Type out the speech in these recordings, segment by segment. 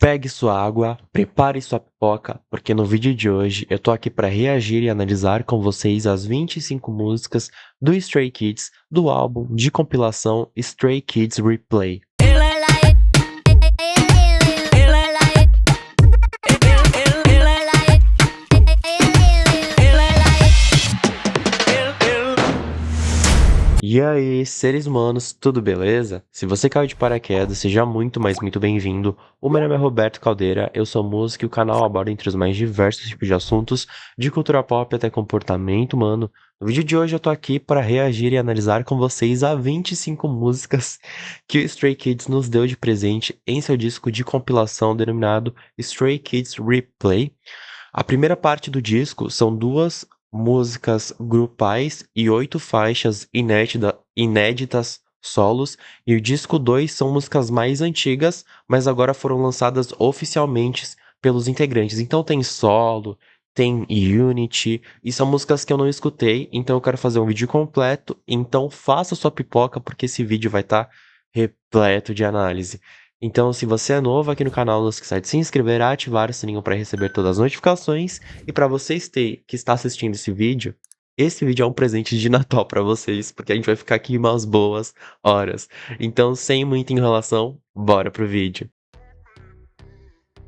Pegue sua água, prepare sua pipoca, porque no vídeo de hoje eu tô aqui para reagir e analisar com vocês as 25 músicas do Stray Kids do álbum de compilação Stray Kids Replay. E aí, seres humanos, tudo beleza? Se você caiu de paraquedas, seja muito, mas muito bem-vindo. O meu nome é Roberto Caldeira, eu sou músico e o canal aborda entre os mais diversos tipos de assuntos, de cultura pop até comportamento humano. No vídeo de hoje eu tô aqui para reagir e analisar com vocês a 25 músicas que o Stray Kids nos deu de presente em seu disco de compilação denominado Stray Kids Replay. A primeira parte do disco são duas músicas grupais e 8 faixas inéditas solos, e o disco 2 são músicas mais antigas, mas agora foram lançadas oficialmente pelos integrantes. Então tem solo, tem Unity, e são músicas que eu não escutei, então eu quero fazer um vídeo completo, então faça sua pipoca, porque esse vídeo vai estar repleto de análise. Então, se você é novo aqui no canal, não se esqueça de se inscrever, ativar o sininho para receber todas as notificações. E para vocês que está assistindo esse vídeo é um presente de Natal para vocês, porque a gente vai ficar aqui umas boas horas. Então, sem muita enrolação, bora pro vídeo.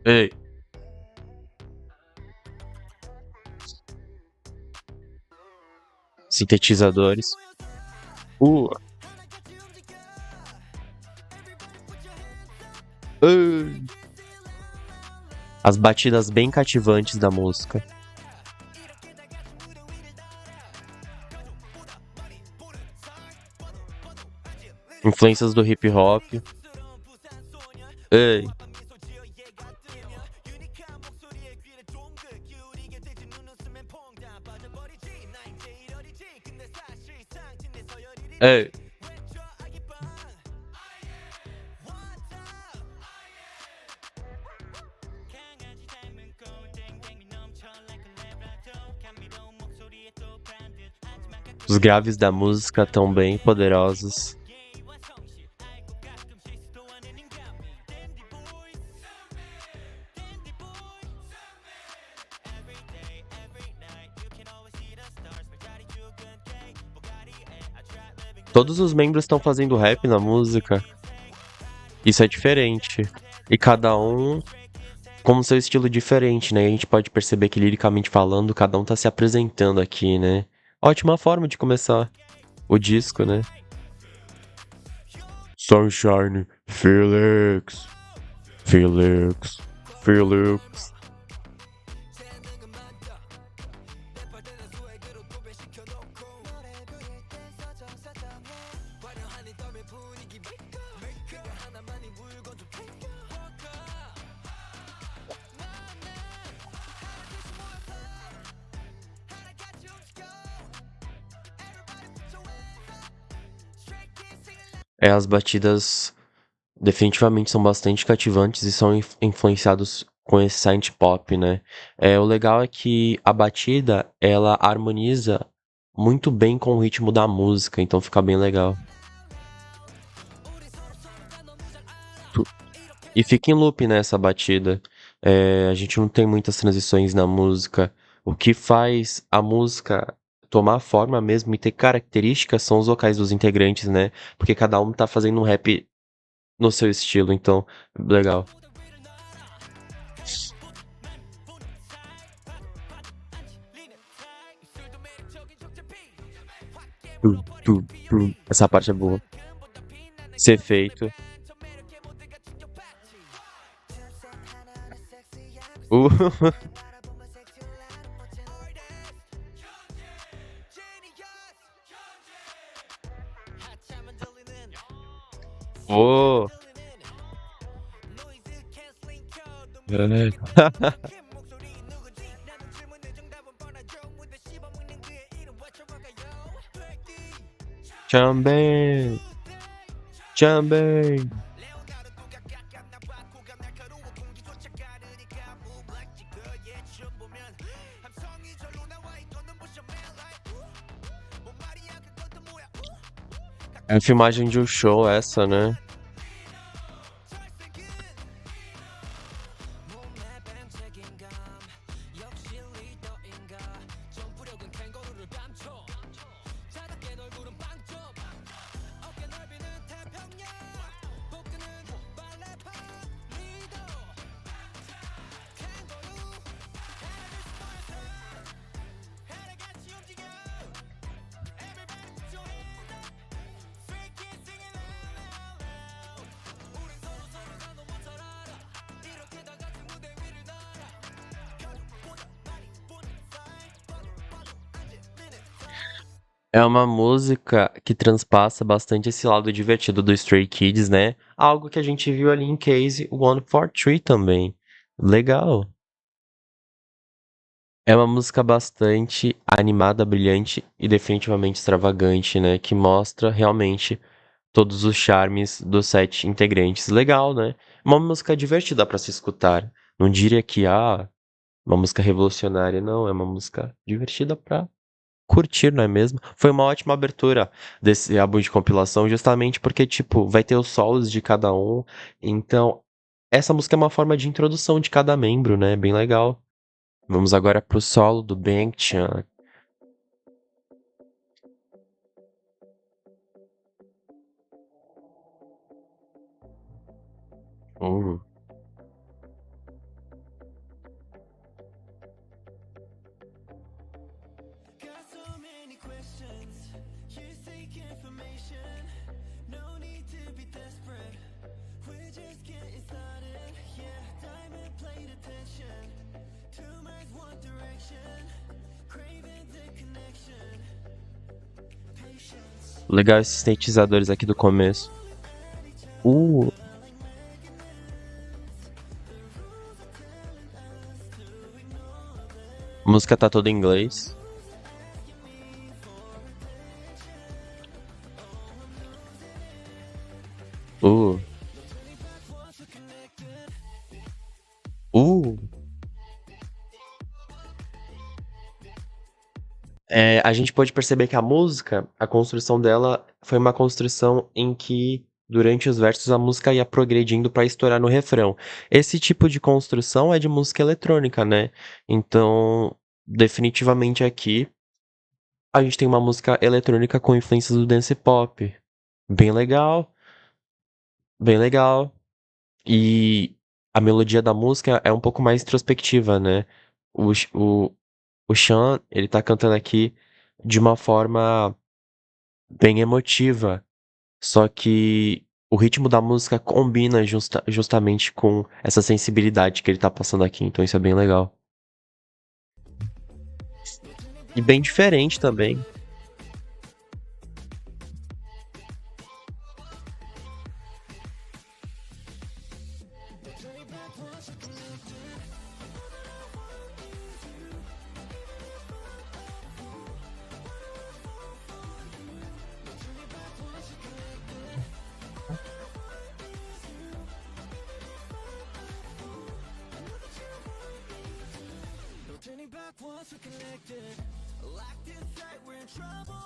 Ei, sintetizadores. Uh, uh, as batidas bem cativantes da música. Influências do hip hop. Ei. Ei. Os graves da música tão bem poderosos. Todos os membros estão fazendo rap na música. Isso é diferente. E cada um com seu estilo diferente, né? E a gente pode perceber que, liricamente falando, cada um tá se apresentando aqui, né? Ótima forma de começar o disco, né? Sunshine, Felix, Felix, Felix. As batidas definitivamente são bastante cativantes e são influenciados com esse synth pop, né? O legal é que a batida, ela harmoniza muito bem com o ritmo da música, então fica bem legal. E fica em loop, né, essa batida. A gente não tem muitas transições na música. O que faz a música tomar forma mesmo e ter características são os vocais dos integrantes, né? Porque cada um tá fazendo um rap no seu estilo, então, legal. Essa parte é boa. Ser feito. Oh. Também. Também. É filmagem de um show essa, né? É uma música que transpassa bastante esse lado divertido do Stray Kids, né? Algo que a gente viu ali em Case 143 também. Legal. É uma música bastante animada, brilhante e definitivamente extravagante, né? Que mostra realmente todos os charmes dos 7 integrantes. Legal, né? Uma música divertida pra se escutar. Não diria que, uma música revolucionária, não. É uma música divertida pra curtir, não é mesmo? Foi uma ótima abertura desse álbum de compilação, justamente porque, tipo, vai ter os solos de cada um. Então, essa música é uma forma de introdução de cada membro, né? Bem legal. Vamos agora pro solo do Bang-chan. Hum. Legal esses sintetizadores aqui do começo. Uh, a música tá toda em inglês. Uh, uh. A gente pode perceber que a música, a construção dela foi uma construção em que, durante os versos, a música ia progredindo para estourar no refrão. Esse tipo de construção é de música eletrônica, né? Então, definitivamente aqui, a gente tem uma música eletrônica com influências do dance pop. Bem legal, bem legal. E a melodia da música é um pouco mais introspectiva, né? O, Sh- o, o Sean, ele tá cantando aqui de uma forma bem emotiva. Só que o ritmo da música combina justamente com essa sensibilidade que ele tá passando aqui, então isso é bem legal. E bem diferente também.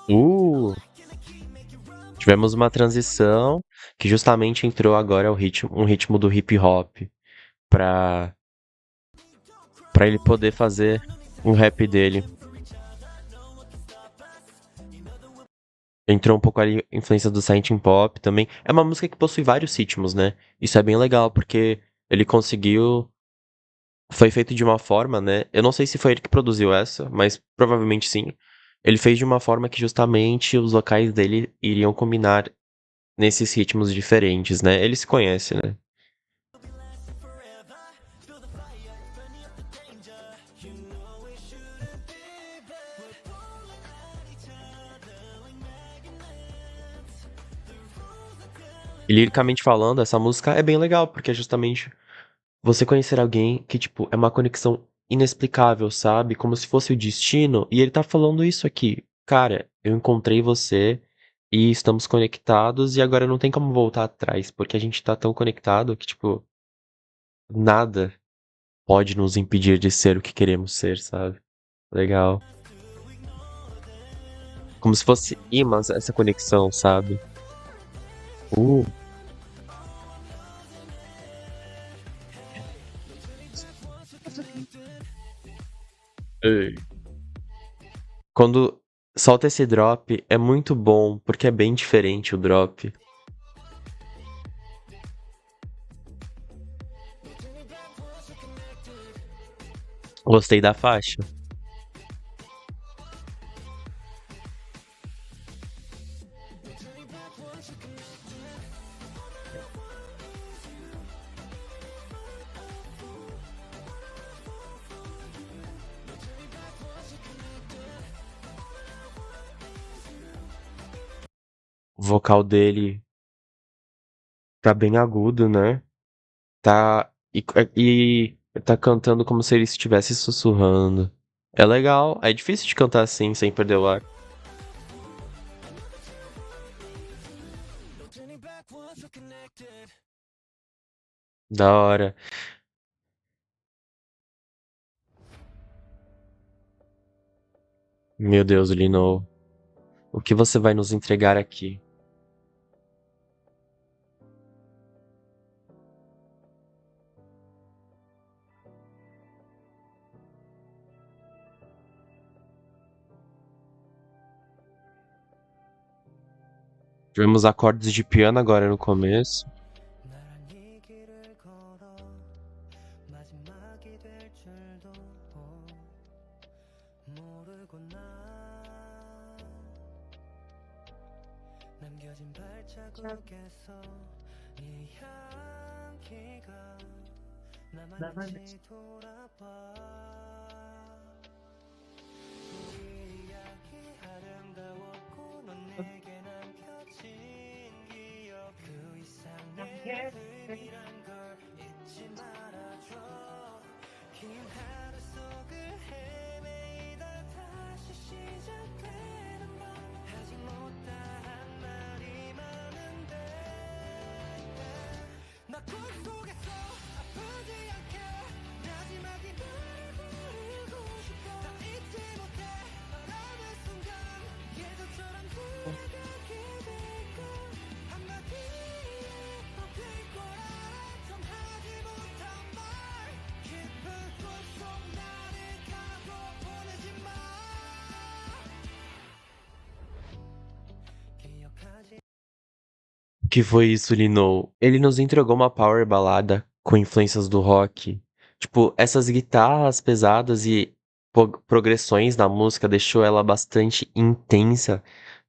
Uh, tivemos uma transição que justamente entrou agora um ritmo do hip hop pra, pra ele poder fazer um rap dele. Entrou um pouco ali influência do Silent Pop também. É uma música que possui vários ritmos, né? Isso é bem legal, porque ele conseguiu. Foi feito de uma forma, né? Eu não sei se foi ele que produziu essa, mas provavelmente sim. Ele fez de uma forma que justamente os vocais dele iriam combinar nesses ritmos diferentes, né? Ele se conhece, né? E liricamente falando, essa música é bem legal, porque é justamente você conhecer alguém que, tipo, é uma conexão inexplicável, sabe? Como se fosse o destino. E ele tá falando isso aqui. Cara, eu encontrei você e estamos conectados e agora não tem como voltar atrás, porque a gente tá tão conectado que, tipo, nada pode nos impedir de ser o que queremos ser, sabe? Legal. Como se fosse imãs essa conexão, sabe? Uh, ei. Quando solta esse drop, é muito bom, porque é bem diferente o drop. Gostei da faixa. O vocal dele tá bem agudo, né? Tá. E tá cantando como se ele estivesse sussurrando. É legal, é difícil de cantar assim, sem perder o ar. Da hora. Meu Deus, Lino, o que você vai nos entregar aqui? Tivemos acordes de piano agora no começo. O que foi isso, Lino? Ele nos entregou uma power balada com influências do rock. Tipo, essas guitarras pesadas e progressões da música deixou ela bastante intensa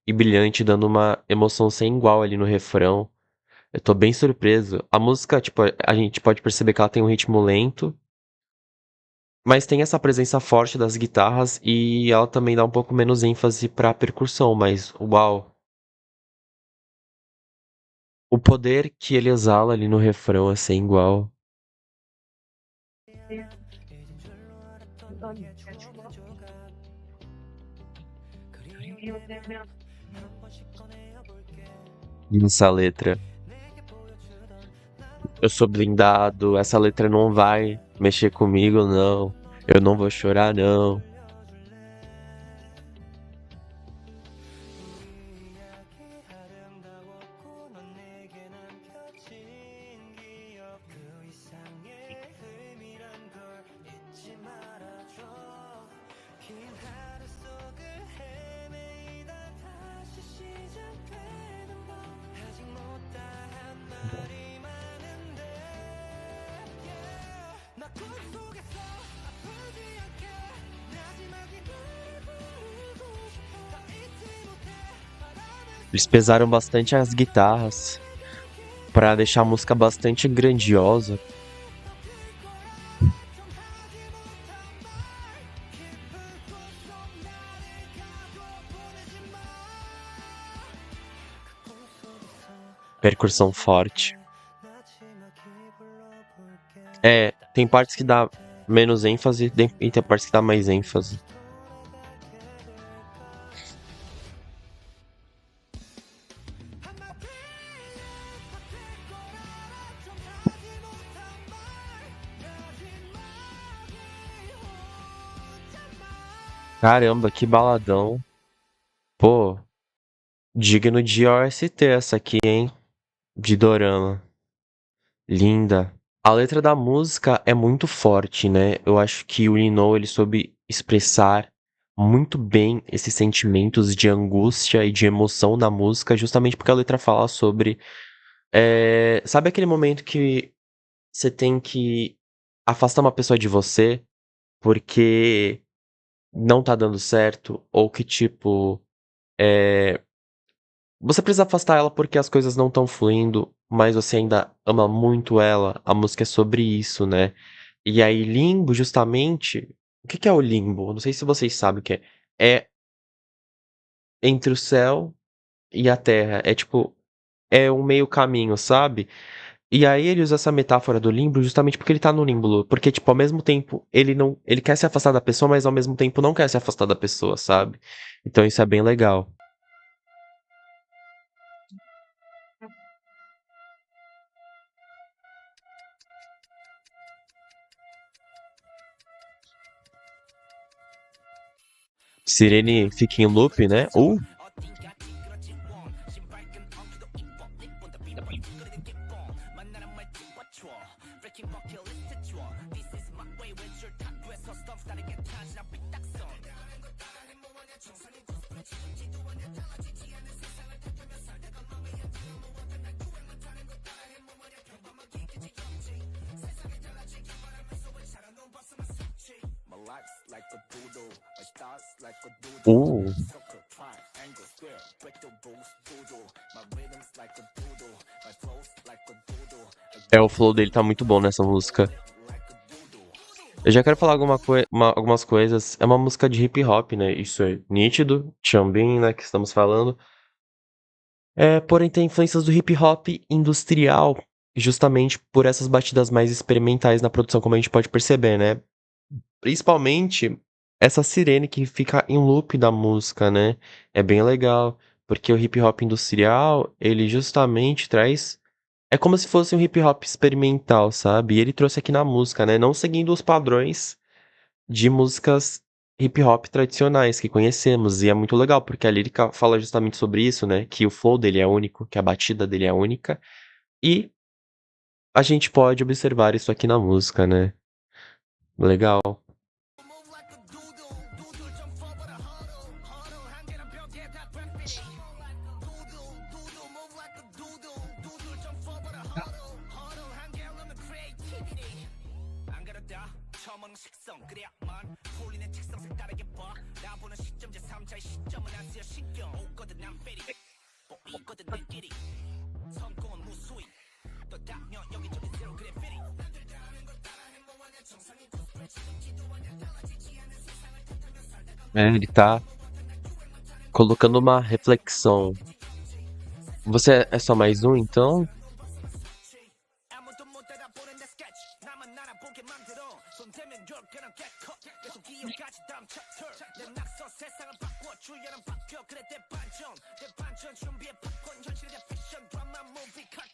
e brilhante, dando uma emoção sem igual ali no refrão. Eu tô bem surpreso. A música, tipo, a gente pode perceber que ela tem um ritmo lento, mas tem essa presença forte das guitarras e ela também dá um pouco menos ênfase pra percussão, mas uau. O poder que ele exala ali no refrão é sem igual. Essa letra. Eu sou blindado, essa letra não vai mexer comigo, não. Eu não vou chorar, não. Eles pesaram bastante as guitarras pra deixar a música bastante grandiosa. Percussão forte. É, tem partes que dá menos ênfase e tem partes que dá mais ênfase. Caramba, que baladão. Pô, digno de OST essa aqui, hein? De dorama. Linda. A letra da música é muito forte, né? Eu acho que o Lino ele soube expressar muito bem esses sentimentos de angústia e de emoção na música, justamente porque a letra fala sobre. Sabe aquele momento que você tem que afastar uma pessoa de você porque não tá dando certo? Ou que, tipo, você precisa afastar ela porque as coisas não estão fluindo, mas você ainda ama muito ela. A música é sobre isso, né? E aí, limbo, justamente. O que que é o limbo? Não sei se vocês sabem o que é. É entre o céu e a Terra. É tipo, é um meio caminho, sabe? E aí ele usa essa metáfora do limbo justamente porque ele tá no limbo, porque tipo, ao mesmo tempo, ele quer se afastar da pessoa, mas ao mesmo tempo não quer se afastar da pessoa, sabe? Então isso é bem legal. Sirene fica em loop, né? Uh. É, o flow dele tá muito bom nessa música. Eu já quero falar algumas coisas. É uma música de hip hop, né? Isso é nítido. Chambin, né? Que estamos falando. Porém, tem influências do hip hop industrial, justamente por essas batidas mais experimentais na produção, como a gente pode perceber, né? Principalmente essa sirene que fica em loop da música, né? É bem legal, porque o hip hop industrial, ele justamente traz. É como se fosse um hip hop experimental, sabe? E ele trouxe aqui na música, né? Não seguindo os padrões de músicas hip hop tradicionais que conhecemos. E é muito legal, porque a lírica fala justamente sobre isso, né? Que o flow dele é único, que a batida dele é única. E a gente pode observar isso aqui na música, né? Legal. Ele tá colocando uma reflexão. Você é só mais um, então?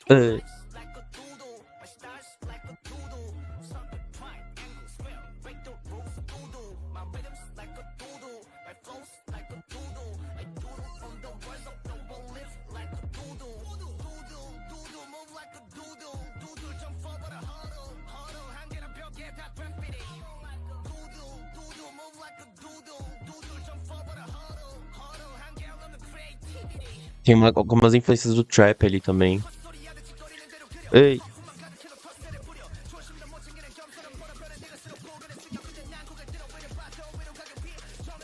É, tem algumas influências do trap ali também. Ei,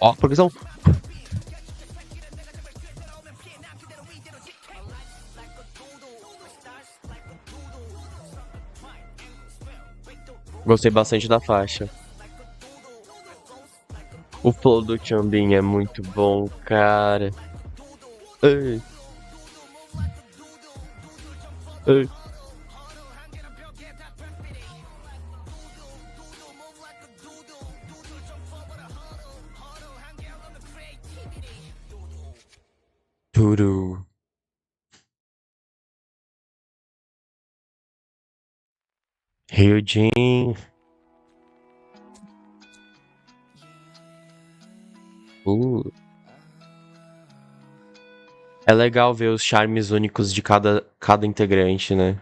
ó, a progressão. Gostei bastante da faixa. O flow do Chambin é muito bom, cara. Ei, ei. Turu. Ryujin. Uh. É legal ver os charmes únicos de cada integrante, né?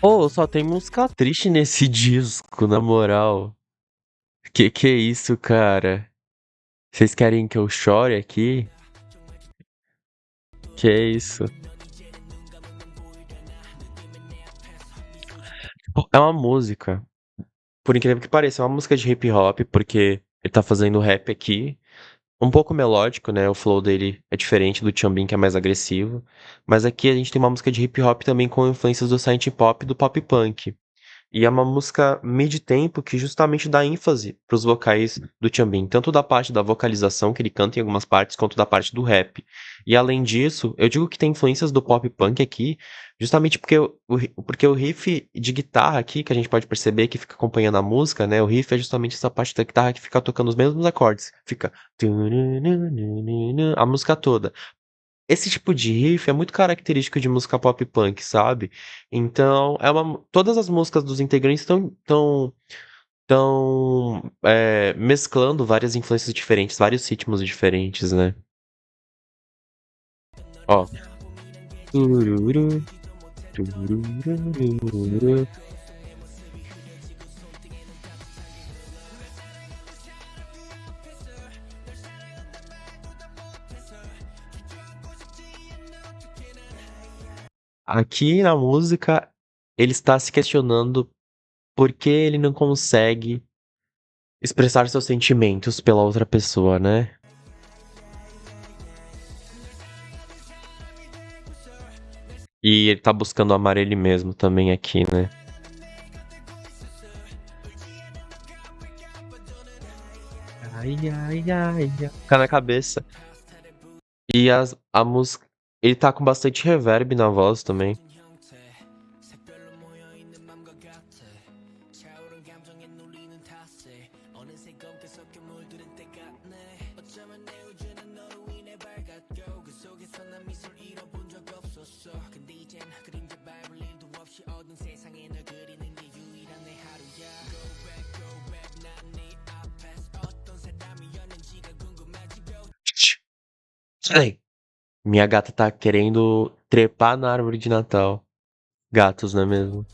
Ô, só tem música triste nesse disco, na moral. Que é isso, cara? Vocês querem que eu chore aqui? Que é isso? Pô, é uma música, por incrível que pareça, é uma música de hip hop, porque ele tá fazendo rap aqui, um pouco melódico, né? O flow dele é diferente do Tiambin, que é mais agressivo. Mas aqui a gente tem uma música de hip hop também com influências do synth pop e do pop punk. E é uma música mid-tempo que justamente dá ênfase pros vocais do Tiambin, tanto da parte da vocalização, que ele canta em algumas partes, quanto da parte do rap. E além disso, eu digo que tem influências do pop punk aqui, justamente porque porque o riff de guitarra aqui, que a gente pode perceber que fica acompanhando a música, né? O riff é justamente essa parte da guitarra que fica tocando os mesmos acordes. Fica a música toda. Esse tipo de riff é muito característico de música pop punk, sabe? Então, todas as músicas dos integrantes estão mesclando várias influências diferentes, vários ritmos diferentes, né? Ó. Tururu, tururururu. Aqui na música, ele está se questionando por que ele não consegue expressar seus sentimentos pela outra pessoa, né? E ele tá buscando amar ele mesmo também aqui, né? Ai, ai, ai, ai. Fica na cabeça. E a música. Ele tá com bastante reverb na voz também. Ai, minha gata tá querendo trepar na árvore de Natal. Gatos, não é mesmo?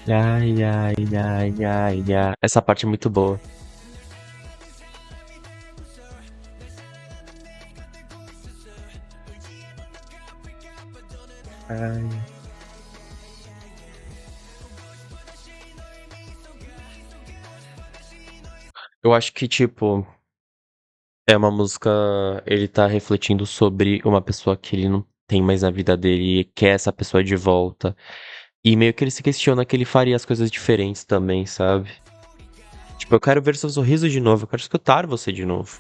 Ai, ai, ai, ai, ai. Essa parte é muito boa. Ai. Eu acho que, tipo, é uma música. Ele tá refletindo sobre uma pessoa que ele não tem mais na vida dele e quer essa pessoa de volta. E meio que ele se questiona que ele faria as coisas diferentes também, sabe? Tipo, eu quero ver seu sorriso de novo, eu quero escutar você de novo.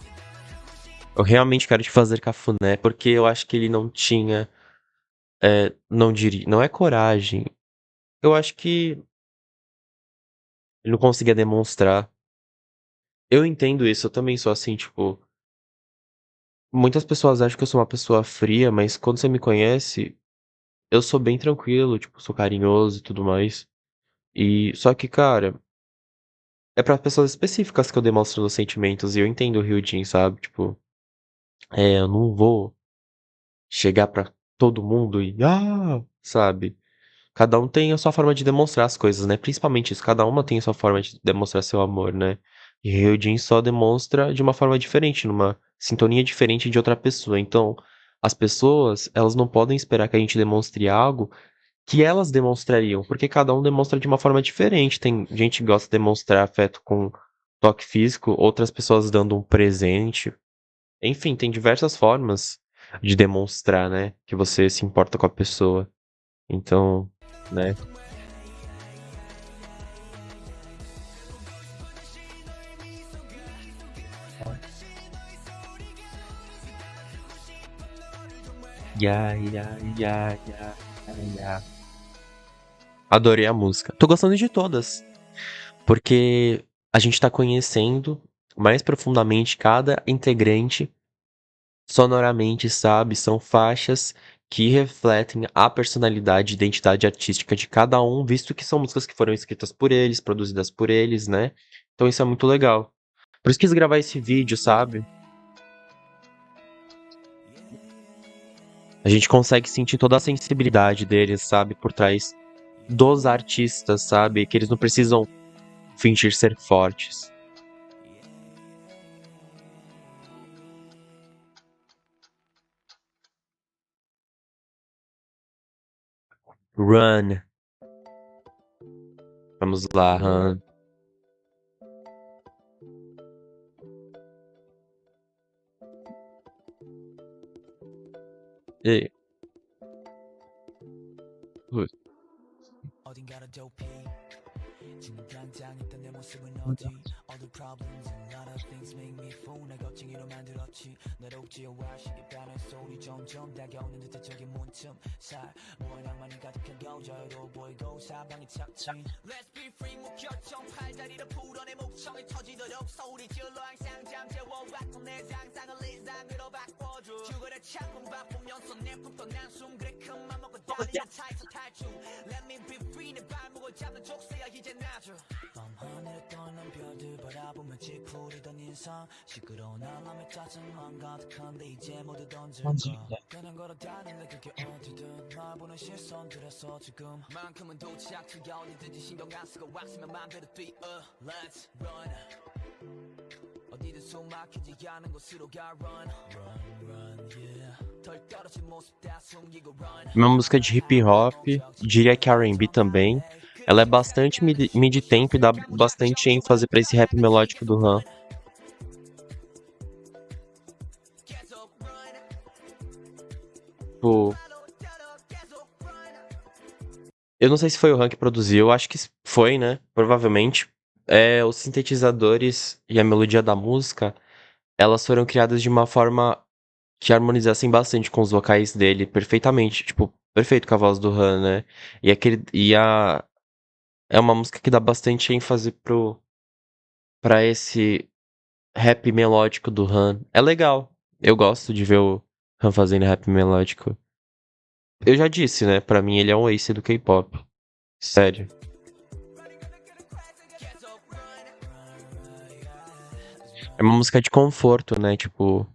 Eu realmente quero te fazer cafuné, porque eu acho que ele não tinha. Não diria. Não é coragem. Eu acho que ele não conseguia demonstrar. Eu entendo isso, eu também sou assim, tipo. Muitas pessoas acham que eu sou uma pessoa fria, mas quando você me conhece, eu sou bem tranquilo, tipo, sou carinhoso e tudo mais. E só que, cara, é pra pessoas específicas que eu demonstro meus sentimentos e eu entendo o Ryujin, sabe? Tipo, eu não vou chegar pra todo mundo e sabe? Cada um tem a sua forma de demonstrar as coisas, né? Principalmente isso, cada uma tem a sua forma de demonstrar seu amor, né? E Ryujin só demonstra de uma forma diferente, numa sintonia diferente de outra pessoa. Então, as pessoas, elas não podem esperar que a gente demonstre algo que elas demonstrariam, porque cada um demonstra de uma forma diferente. Tem gente que gosta de demonstrar afeto com toque físico, outras pessoas dando um presente. Enfim, tem diversas formas de demonstrar, né, que você se importa com a pessoa. Então, né? Ya, ya, ya, ya, ya. Adorei a música. Tô gostando de todas, porque a gente tá conhecendo mais profundamente cada integrante sonoramente, sabe? São faixas que refletem a personalidade e identidade artística de cada um, visto que são músicas que foram escritas por eles, produzidas por eles, né? Então isso é muito legal. Por isso quis gravar esse vídeo, sabe? A gente consegue sentir toda a sensibilidade deles, sabe? Por trás dos artistas, sabe? Que eles não precisam fingir ser fortes. Run. Vamos lá, Run. E... 어딘가로 도피 지금 당장 있던 내 모습은 어디 All the problems and a lot of things make me fool 날 겁쟁이로 만들었지 널 억지어와 시계바는 소리 점점 다가오는 듯한 저기 문틈 살 모한 낭만이 가득하고 자유로워 보이고 사방이 탁트인 Let's be free 목표점 팔다리를 풀어내 목청이 터지도록 소리 질러 항상 잠재워왔던 내 상상을 이상으로 바꿔줘 죽어라 창문 바쁘면서 내 꿈도 난숨 그래 큰맘 먹고 다니는 차에서 탈출 Let me be free 내 발목을 잡는 족쇄야 이제 놔줘 밤 하늘에 떠는 별들 바라보며 찌푸리던 인상 시끄러운 알람에 짜증만 가득한데 이제 모두 던질까 그냥 걸어다닐래 그게 어디든 날 보는 시선들에서 지금만큼은 도착지가 어디든지 신경 안 쓰고 왔으면 맘대로 뛰어 Let's run 어디든 숨 막히지 않은 곳으로 가 Run Run yeah 덜 떨어진 모습 다 숨기고 Run Uma música de hip hop, diria que R&B também. Ela é bastante mid-tempo e dá bastante ênfase pra esse rap melódico do Han. Tipo, eu não sei se foi o Han que produziu, eu acho que foi, né? Provavelmente. Os sintetizadores e a melodia da música, elas foram criadas de uma forma que harmonizassem bastante com os vocais dele, perfeitamente. Tipo, perfeito com a voz do Han, né? É uma música que dá bastante ênfase pra esse rap melódico do Han. É legal. Eu gosto de ver o Han fazendo rap melódico. Eu já disse, né? Pra mim ele é um ace do K-pop. Sério. É uma música de conforto, né? Tipo,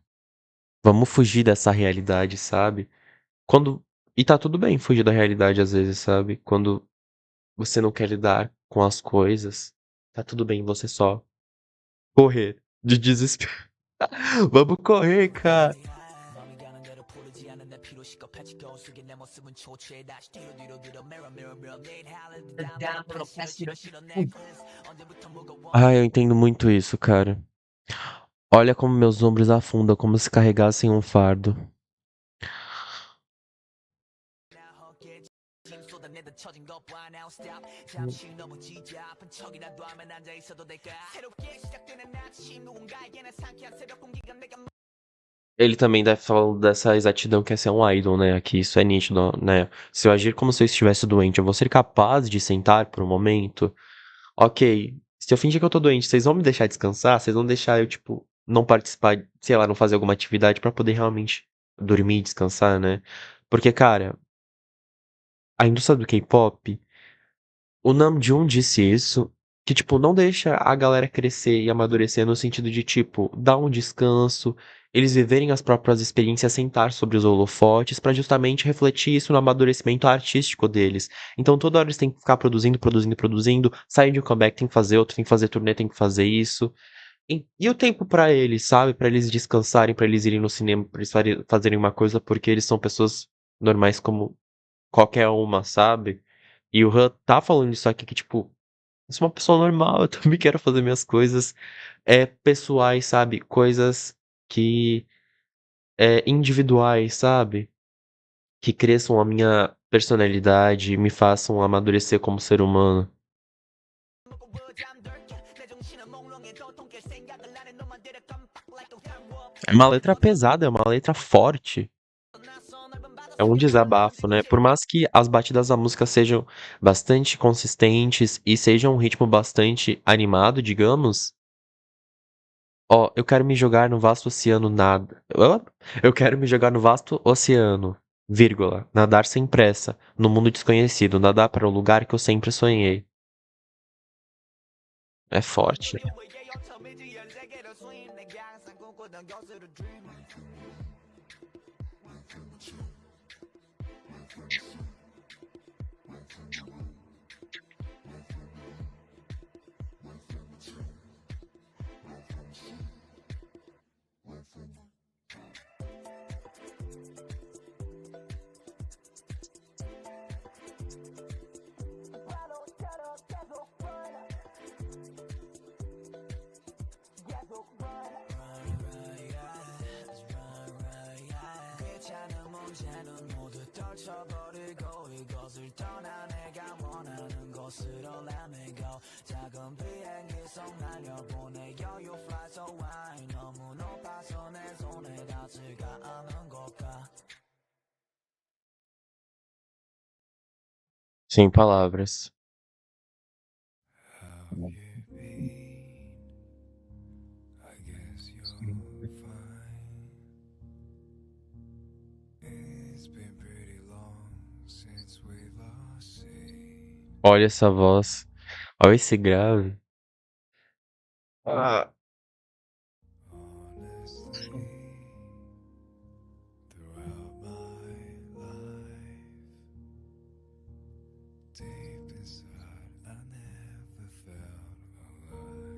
vamos fugir dessa realidade, sabe? E tá tudo bem fugir da realidade às vezes, sabe? Quando você não quer lidar com as coisas, tá tudo bem você só correr de desespero. Vamos correr, cara. Ah, eu entendo muito isso, cara. Olha como meus ombros afundam, como se carregassem um fardo. Ele também deve falar dessa exatidão que é ser um idol, né? Aqui isso é nítido, né? Se eu agir como se eu estivesse doente, eu vou ser capaz de sentar por um momento? Ok, se eu fingir que eu tô doente, vocês vão me deixar descansar? Vocês vão deixar eu, tipo, não participar, sei lá, não fazer alguma atividade pra poder realmente dormir e descansar, né? Porque, cara, a indústria do K-pop, o Namjoon disse isso, que, tipo, não deixa a galera crescer e amadurecer no sentido de, tipo, dar um descanso, eles viverem as próprias experiências, sentar sobre os holofotes pra justamente refletir isso no amadurecimento artístico deles. Então toda hora eles têm que ficar produzindo, produzindo, produzindo, sair de um comeback tem que fazer outro, tem que fazer turnê, tem que fazer isso. E o tempo pra eles, sabe? Pra eles descansarem, pra eles irem no cinema, pra eles fazerem uma coisa, porque eles são pessoas normais como qualquer uma, sabe? E o Han tá falando isso aqui que, tipo, eu sou uma pessoa normal, eu também quero fazer minhas coisas pessoais, sabe? Coisas que individuais, sabe? Que cresçam a minha personalidade, me façam amadurecer como ser humano. É uma letra pesada, é uma letra forte. É um desabafo, né? Por mais que as batidas da música sejam bastante consistentes e sejam um ritmo bastante animado, digamos, Ó, eu quero me jogar no vasto oceano nada. Eu quero me jogar no vasto oceano, vírgula, nadar sem pressa, no mundo desconhecido, nadar para o lugar que eu sempre sonhei. É forte. Sem palavras. I guess you're fine. It's been pretty long since we last seen. Olha essa voz. Olha esse grave. Ah. Honestly, throughout my life, deep inside, I never felt alive.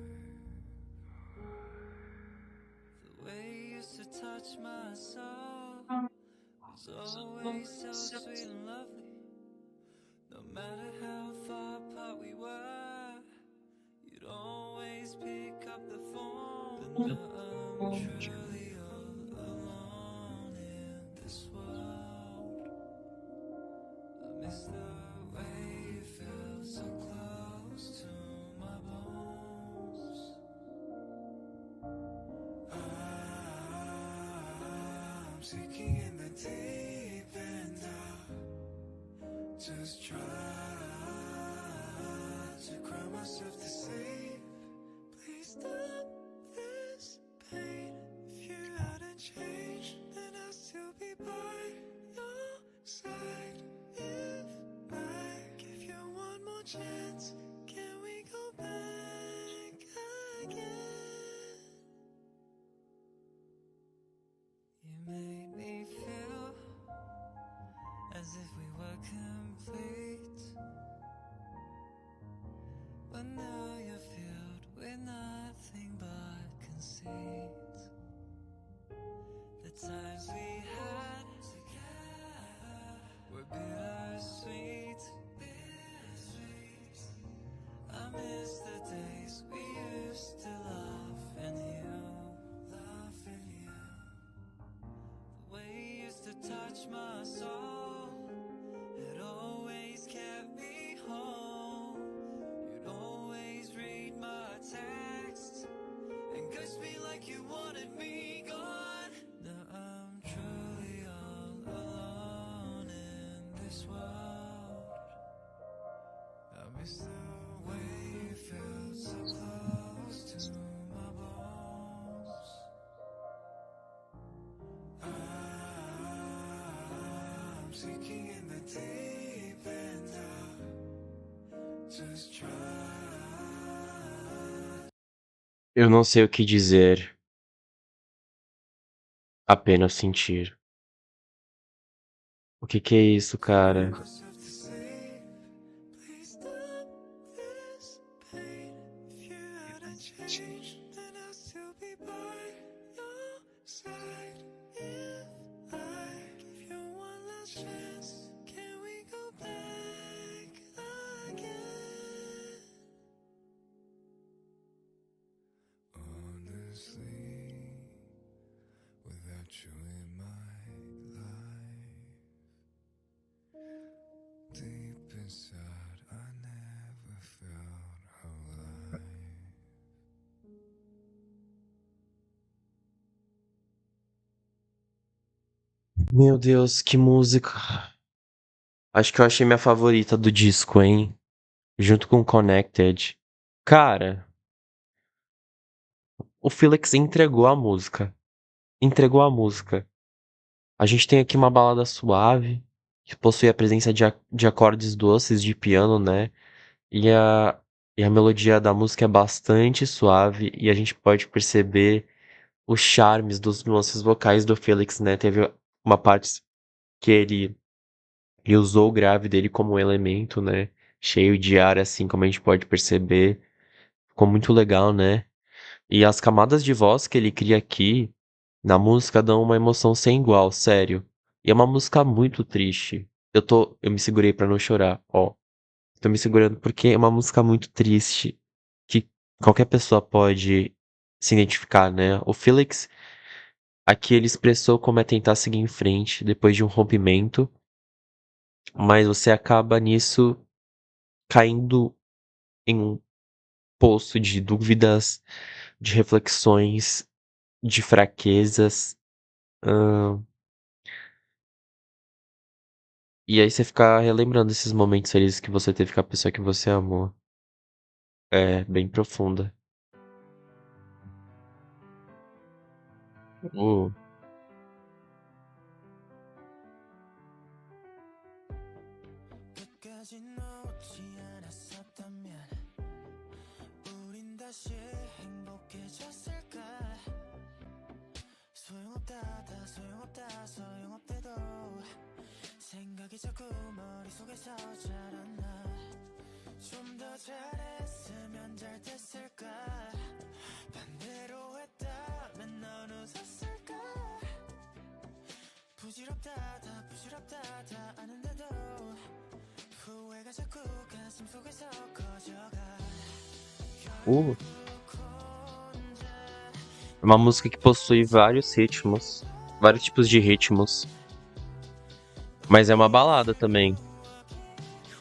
The way you used to touch my soul was always so sweet and lovely. No matter how far apart we were, you'd always pick up the phone. But now I'm truly all alone in this world. I miss the way you felt so close to my bones. I'm sinking in the deep end now. Just try to cry myself to sleep. Please stop this pain. If you hadn't changed, then I'll still be by your side. If I give you one more chance, can we go back again? You made me feel as if we were complete, but now you're filled with nothing but conceit. The times we had together were bittersweet. I miss the days we used to laugh and you. The way you used to touch my soul, it always kept me home. You'd always read my texts and kiss me like you wanted me gone. Now I'm truly all alone in this world. I miss the way you felt so close to my bones. I'm sinking in the deep end now. Just try. Eu não sei o que dizer, apenas sentir. O que é isso, cara? Myself to sleep. Please stop this pain. If you hadn't changed, then I'll still be by your side. If I give you one last chance, can we go back again? Honestly, without you in my life, deep inside, I never felt alive. Meu Deus, que música. Acho que eu achei minha favorita do disco, hein? Junto com Connected. Cara, o Felix entregou a música. Entregou a música. A gente tem aqui uma balada suave, que possui a presença de acordes doces de piano, né? E a melodia da música é bastante suave e a gente pode perceber os charmes dos nuances vocais do Felix, né? Teve uma parte que ele usou o grave dele como um elemento, né? Cheio de ar, assim como a gente pode perceber. Ficou muito legal, né? E as camadas de voz que ele cria aqui na música dão uma emoção sem igual, sério. E é uma música muito triste. Eu me segurei pra não chorar, ó. Tô me segurando porque é uma música muito triste que qualquer pessoa pode se identificar, né? O Felix aqui ele expressou como é tentar seguir em frente depois de um rompimento, mas você acaba nisso caindo em um poço de dúvidas, de reflexões, de fraquezas. ahn, e aí você fica relembrando esses momentos felizes que você teve com a pessoa que você amou. É bem profunda. Uh, 끝까지 놓지 않았었다면 우린 다시 행복해졌을까 소용없다 소용없다 소용없대도 생각이 자꾸 머릿속에서 자라나 좀 더 잘했으면 잘 됐을까 반대로 했다면 넌 웃었을까 부질없다 다 부질없다 다 아는데도 후회가 자꾸 가슴 속에서 커져가 uh. É uma música que possui vários ritmos, vários tipos de ritmos, mas é uma balada também.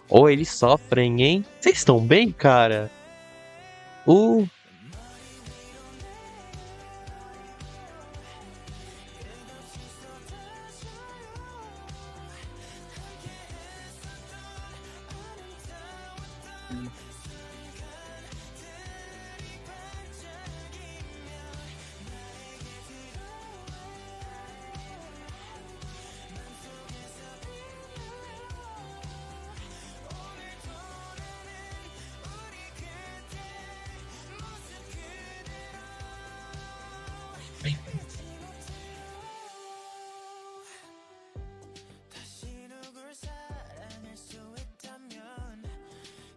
Ou eles sofrem, hein? Vocês estão bem, cara? Uh, 다시 누굴 사랑할 수 있다면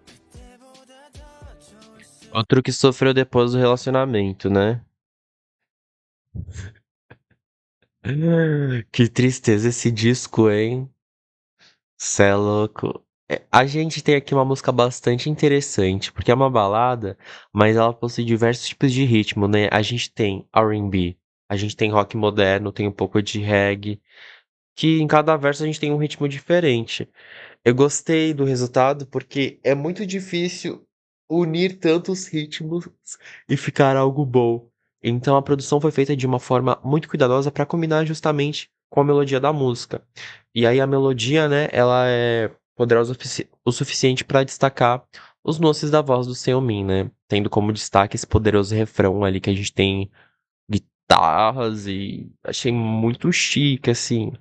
그때보다 더 좋을 수 outro que sofreu depois do relacionamento, né? Que tristeza esse disco, hein? Cê é louco. A gente tem aqui uma música bastante interessante, porque é uma balada, mas ela possui diversos tipos de ritmo, né? A gente tem R&B, a gente tem rock moderno, tem um pouco de reggae, que em cada verso a gente tem um ritmo diferente. Eu gostei do resultado porque é muito difícil unir tantos ritmos e ficar algo bom. Então a produção foi feita de uma forma muito cuidadosa para combinar justamente com a melodia da música. E aí a melodia, né, ela é poderosa o suficiente para destacar os nuances da voz do Seomin, né? Tendo como destaque esse poderoso refrão ali que a gente tem guitarras e achei muito chique, assim.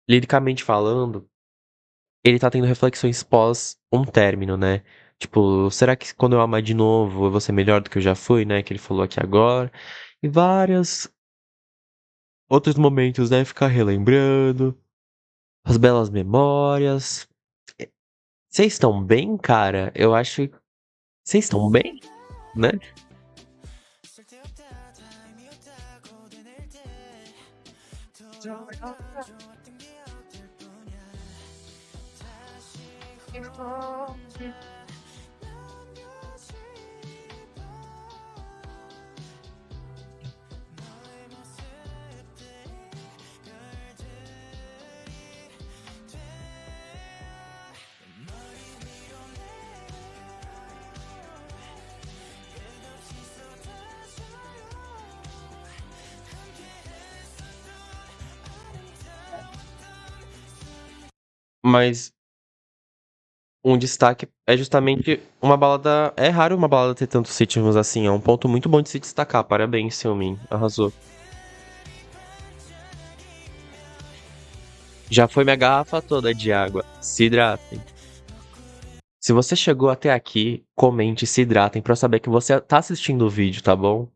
Liricamente falando, ele tá tendo reflexões pós um término, né? Tipo, será que quando eu amar de novo eu vou ser melhor do que eu já fui, né? Que ele falou aqui agora. E vários outros momentos, né? Ficar relembrando as belas memórias. Vocês estão bem, cara? Eu acho. Vocês estão bem, né? 쓸데없다 타임이었다고 되뇌일 때 돌아오면 좋았던 기억들 뿐이야 다시 혼자 남겨지고 너의 모습들이 별들이 돼 머리 위로 끝없이 쏟아져요 Mas Um destaque é justamente uma balada. É raro uma balada ter tantos ritmos assim. É um ponto muito bom de se destacar. Parabéns, Seomin. Arrasou. Já foi minha garrafa toda de água. Se hidratem. Se você chegou até aqui, comente, se hidratem pra eu saber que você tá assistindo o vídeo, tá bom?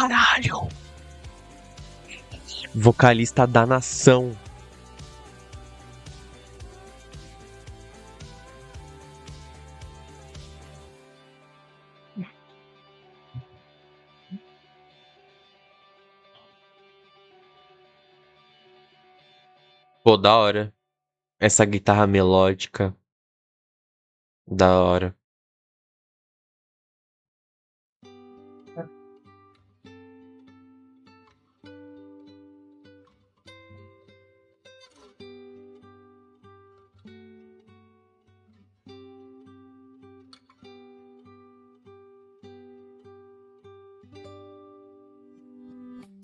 Caralho! Vocalista da nação. Pô, da hora. Essa guitarra melódica. Da hora.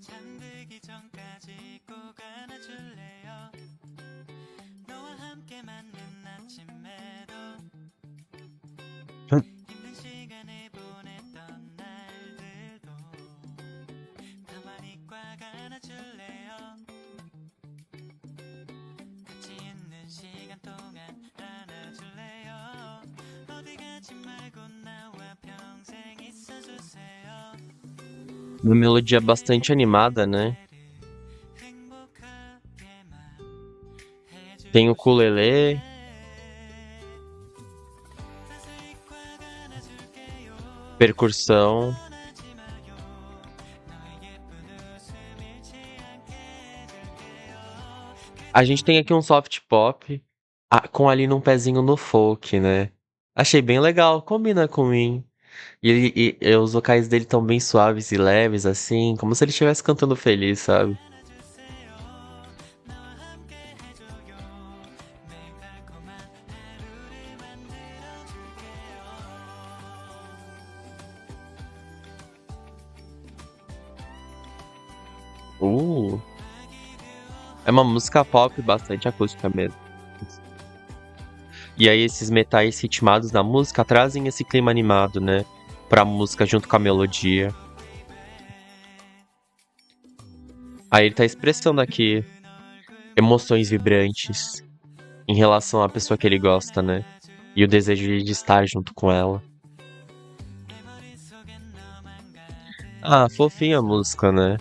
잠들기 전까지 꼭 안아줄래요 너와 함께 맞는 아침에도 힘든 시간을 보냈던 날들도 가만히 꽉 안아줄래요 같이 있는 시간 동안 안아줄래요 어디 가지 말고 나와 평생 있어주세요 Uma melodia bastante animada, né? Tem o ukulele, percussão. A gente tem aqui um soft pop com ali num pezinho no folk, né? Achei bem legal, combina com mim. E os vocais dele tão bem suaves e leves, assim, como se ele estivesse cantando feliz, sabe? Uh, é uma música pop bastante acústica mesmo. E aí esses metais ritmados na música trazem esse clima animado, né? Pra música junto com a melodia. Aí ele tá expressando aqui emoções vibrantes em relação à pessoa que ele gosta, né? E o desejo de estar junto com ela. Ah, fofinha a música, né?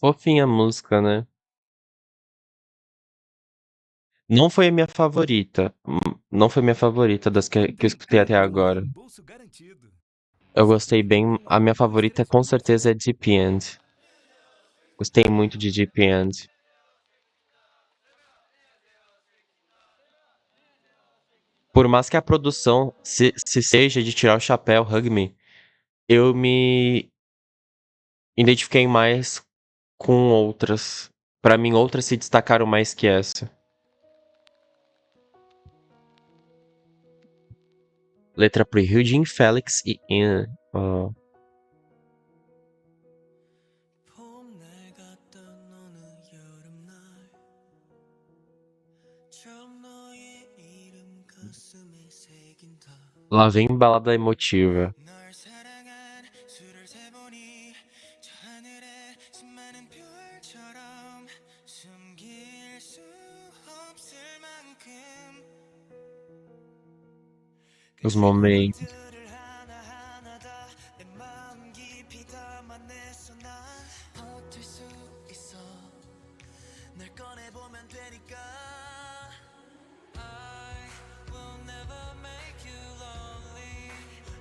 Fofinha a música, né? Não foi a minha favorita. Não foi minha favorita das que eu escutei até agora. Bolso garantido. Eu gostei bem. A minha favorita com certeza é Deep End. Gostei muito de Deep End. Por mais que a produção se seja de tirar o chapéu, Hug Me, eu me identifiquei mais com outras. Pra mim, outras se destacaram mais que essa. Letra por Eugene Felix e Ian. Ó. 봄날 같던 어느 여름날 처음 너의 이름 가슴에 새긴다 Lá vem balada emotiva. 널 사랑한 수를 세보니 저 하늘에 수많은 별처럼 숨길 수 없을 만큼 Os momentos. 모멘트를 하나하나 다 내 마음 깊이 담아냈어 난 버틸 수 있어 널 꺼내보면 되니까 I will never make you lonely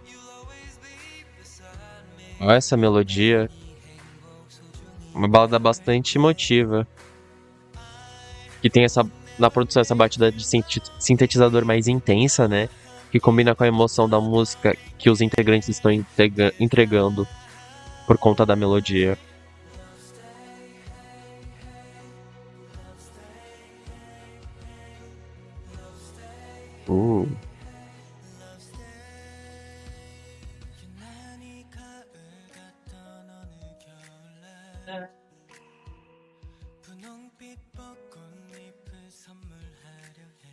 You'll always be beside me Olha essa melodia. Uma balada bastante emotiva. Que tem essa. Na produção, essa batida de sintetizador mais intensa, né? Que combina com a emoção da música que os integrantes estão entregando por conta da melodia. Uh. 유난히 가을 같던 어느 겨울날 분홍빛 벚꽃잎을 선물하려 해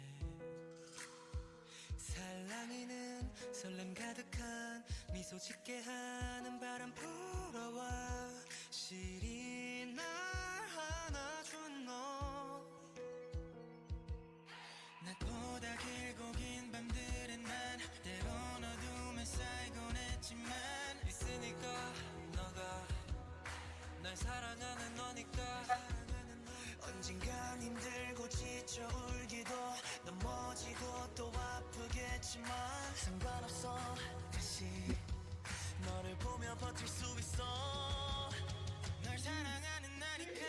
살랑이는 설렘 가득한 미소 짓게 하는 바람 불어와 시린 날 안아준 너 낮보다 길고 긴 밤들은 난 때론 어둠에 쌓이곤 했지만 있으니까 너가 날 사랑하는 너니까 언젠간 힘들고 지쳐 울기도 넘어지고 또 아프겠지만 상관없어 다시 너를 보며 버틸 수 있어 널 사랑하는 나니까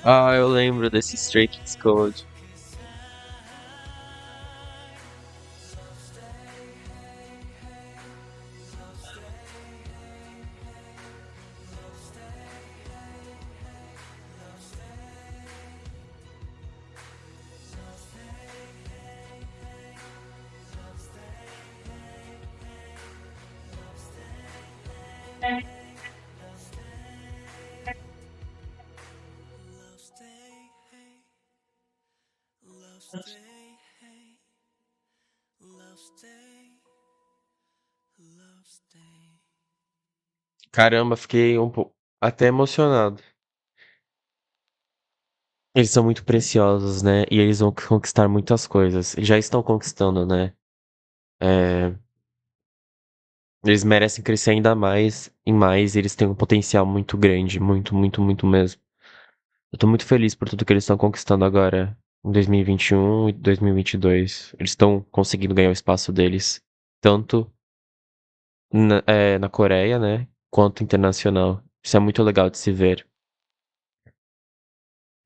Ah, eu lembro desse Stray Kids Code. Love stay, hey. Love stay, hey. Love stay. Love stay. Caramba, fiquei um pouco até emocionado. Eles são muito preciosos, né? E eles vão conquistar muitas coisas. Eles já estão conquistando, né? É, eles merecem crescer ainda mais e mais. Eles têm um potencial muito grande, muito, muito, muito mesmo. Eu tô muito feliz por tudo que eles estão conquistando agora em 2021 e 2022. Eles estão conseguindo ganhar o espaço deles, tanto na Coreia, né? Quanto internacional. Isso é muito legal de se ver.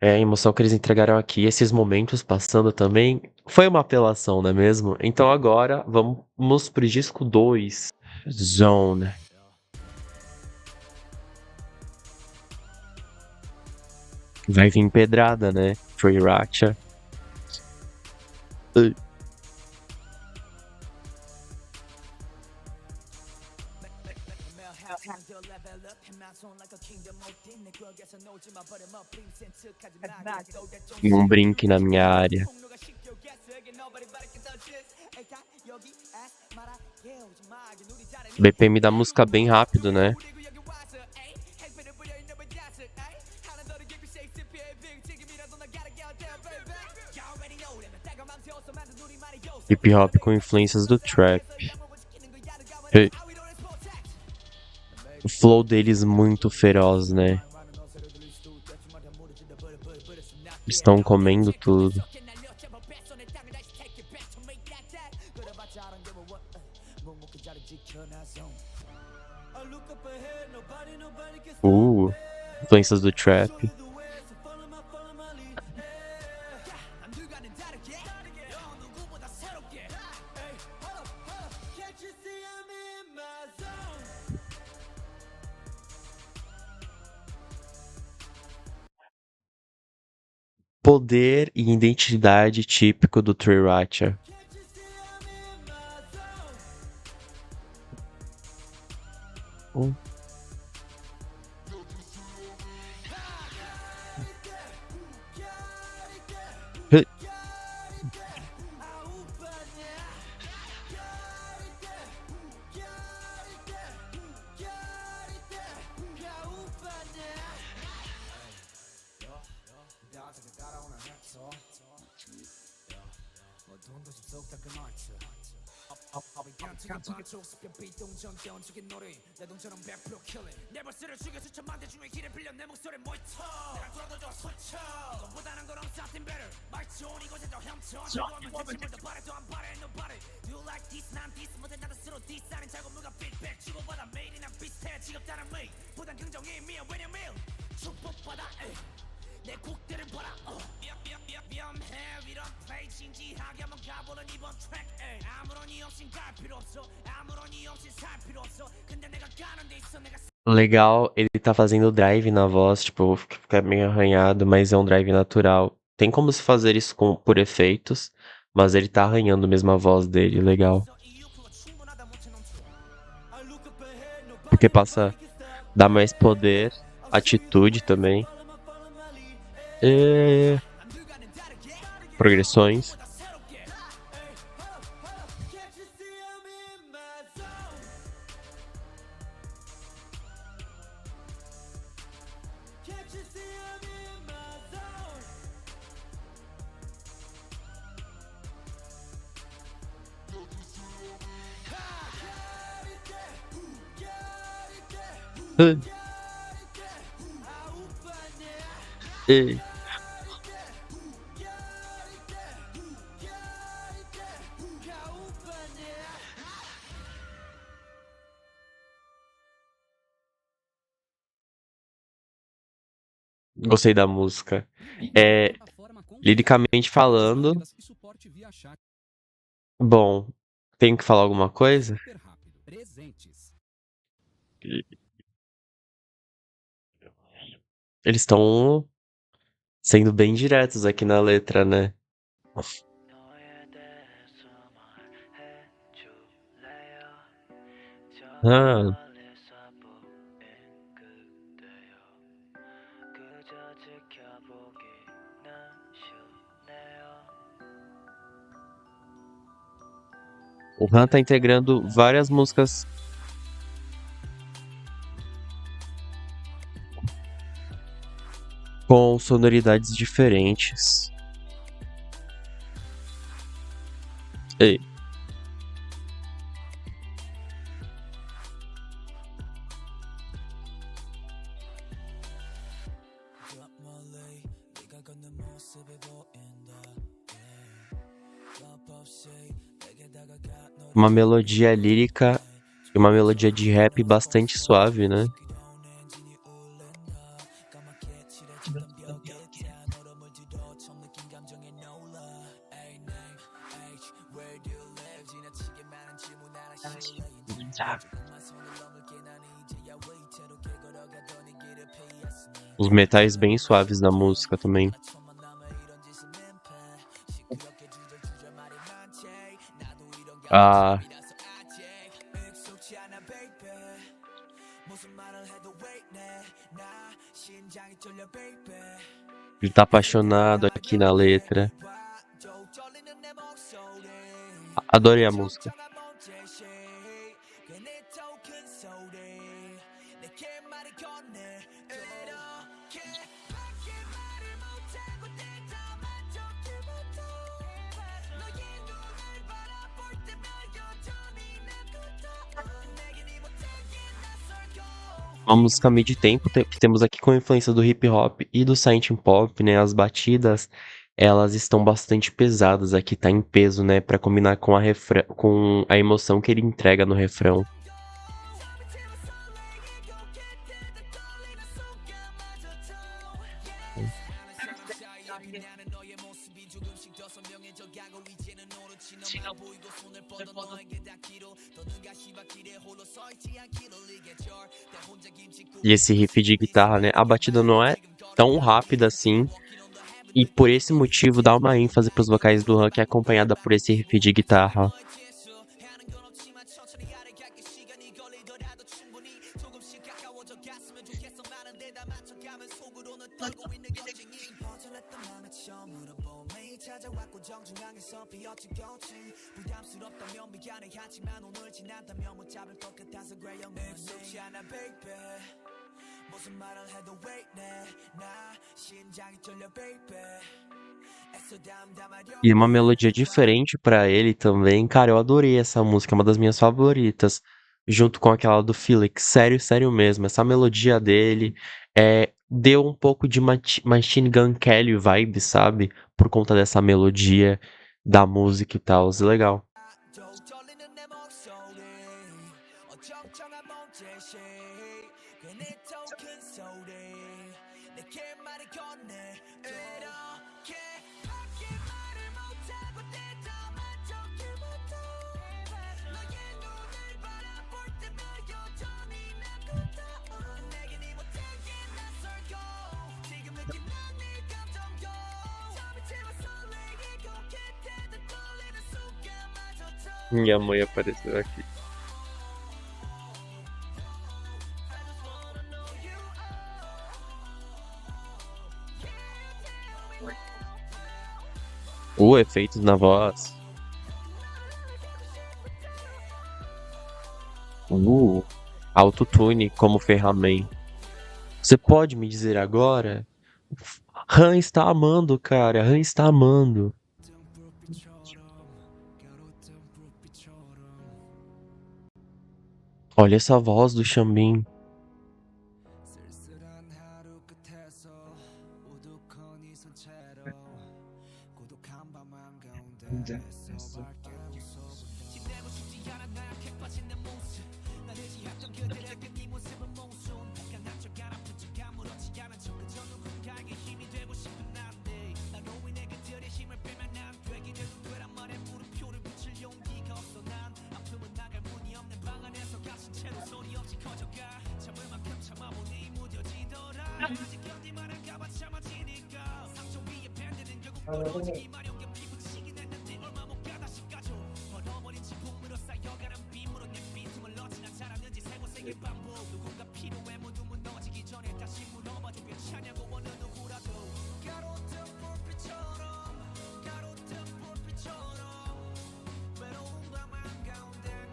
É, a emoção que eles entregaram aqui, esses momentos passando também, foi uma apelação, não é mesmo? Então agora vamos pro disco 2, Zone. Vai vir pedrada, né? Sriracha. E um brink na minha área. BPM da música bem rápido, né? Hip hop com influências do trap. E o flow deles muito feroz, né? Estão comendo tudo. Influências do trap. Poder e identidade típico do Sriracha. Hum. He- Legal, ele tá fazendo drive na voz, tipo, fica meio arranhado, mas é um drive natural. Tem como se fazer isso por efeitos, mas ele tá arranhando mesmo a voz dele, legal. Porque dá mais poder, atitude também. E progressões. E gostei da música. É, liricamente falando, bom, tenho que falar alguma coisa? Eles estão sendo bem diretos aqui na letra, né? Ah, o Han tá integrando várias músicas com sonoridades diferentes. Ei, uma melodia lírica e uma melodia de rap bastante suave, né? Os metais bem suaves da música também. Ah, ele tá apaixonado aqui na letra. Adorei a música. Uma música mid-tempo que temos aqui com influência do hip hop e do synth pop, né? As batidas, elas estão bastante pesadas aqui, tá em peso, né? Pra combinar com com a emoção que ele entrega no refrão. E esse riff de guitarra, né? A batida não é tão rápida assim. E por esse motivo dá uma ênfase pros vocais do Han, que é acompanhada por esse riff de guitarra. E uma melodia diferente pra ele também. Cara, eu adorei essa música, é uma das minhas favoritas. Junto com aquela do Felix. Sério, sério mesmo. Essa melodia dele deu um pouco de Machine Gun Kelly vibe, sabe? Por conta dessa melodia da música e tal. Legal. Minha mãe apareceu aqui. O efeito na voz. Autotune como ferramenta. Você pode me dizer agora? Han está amando, cara. Han está amando. Olha essa voz do Xambin.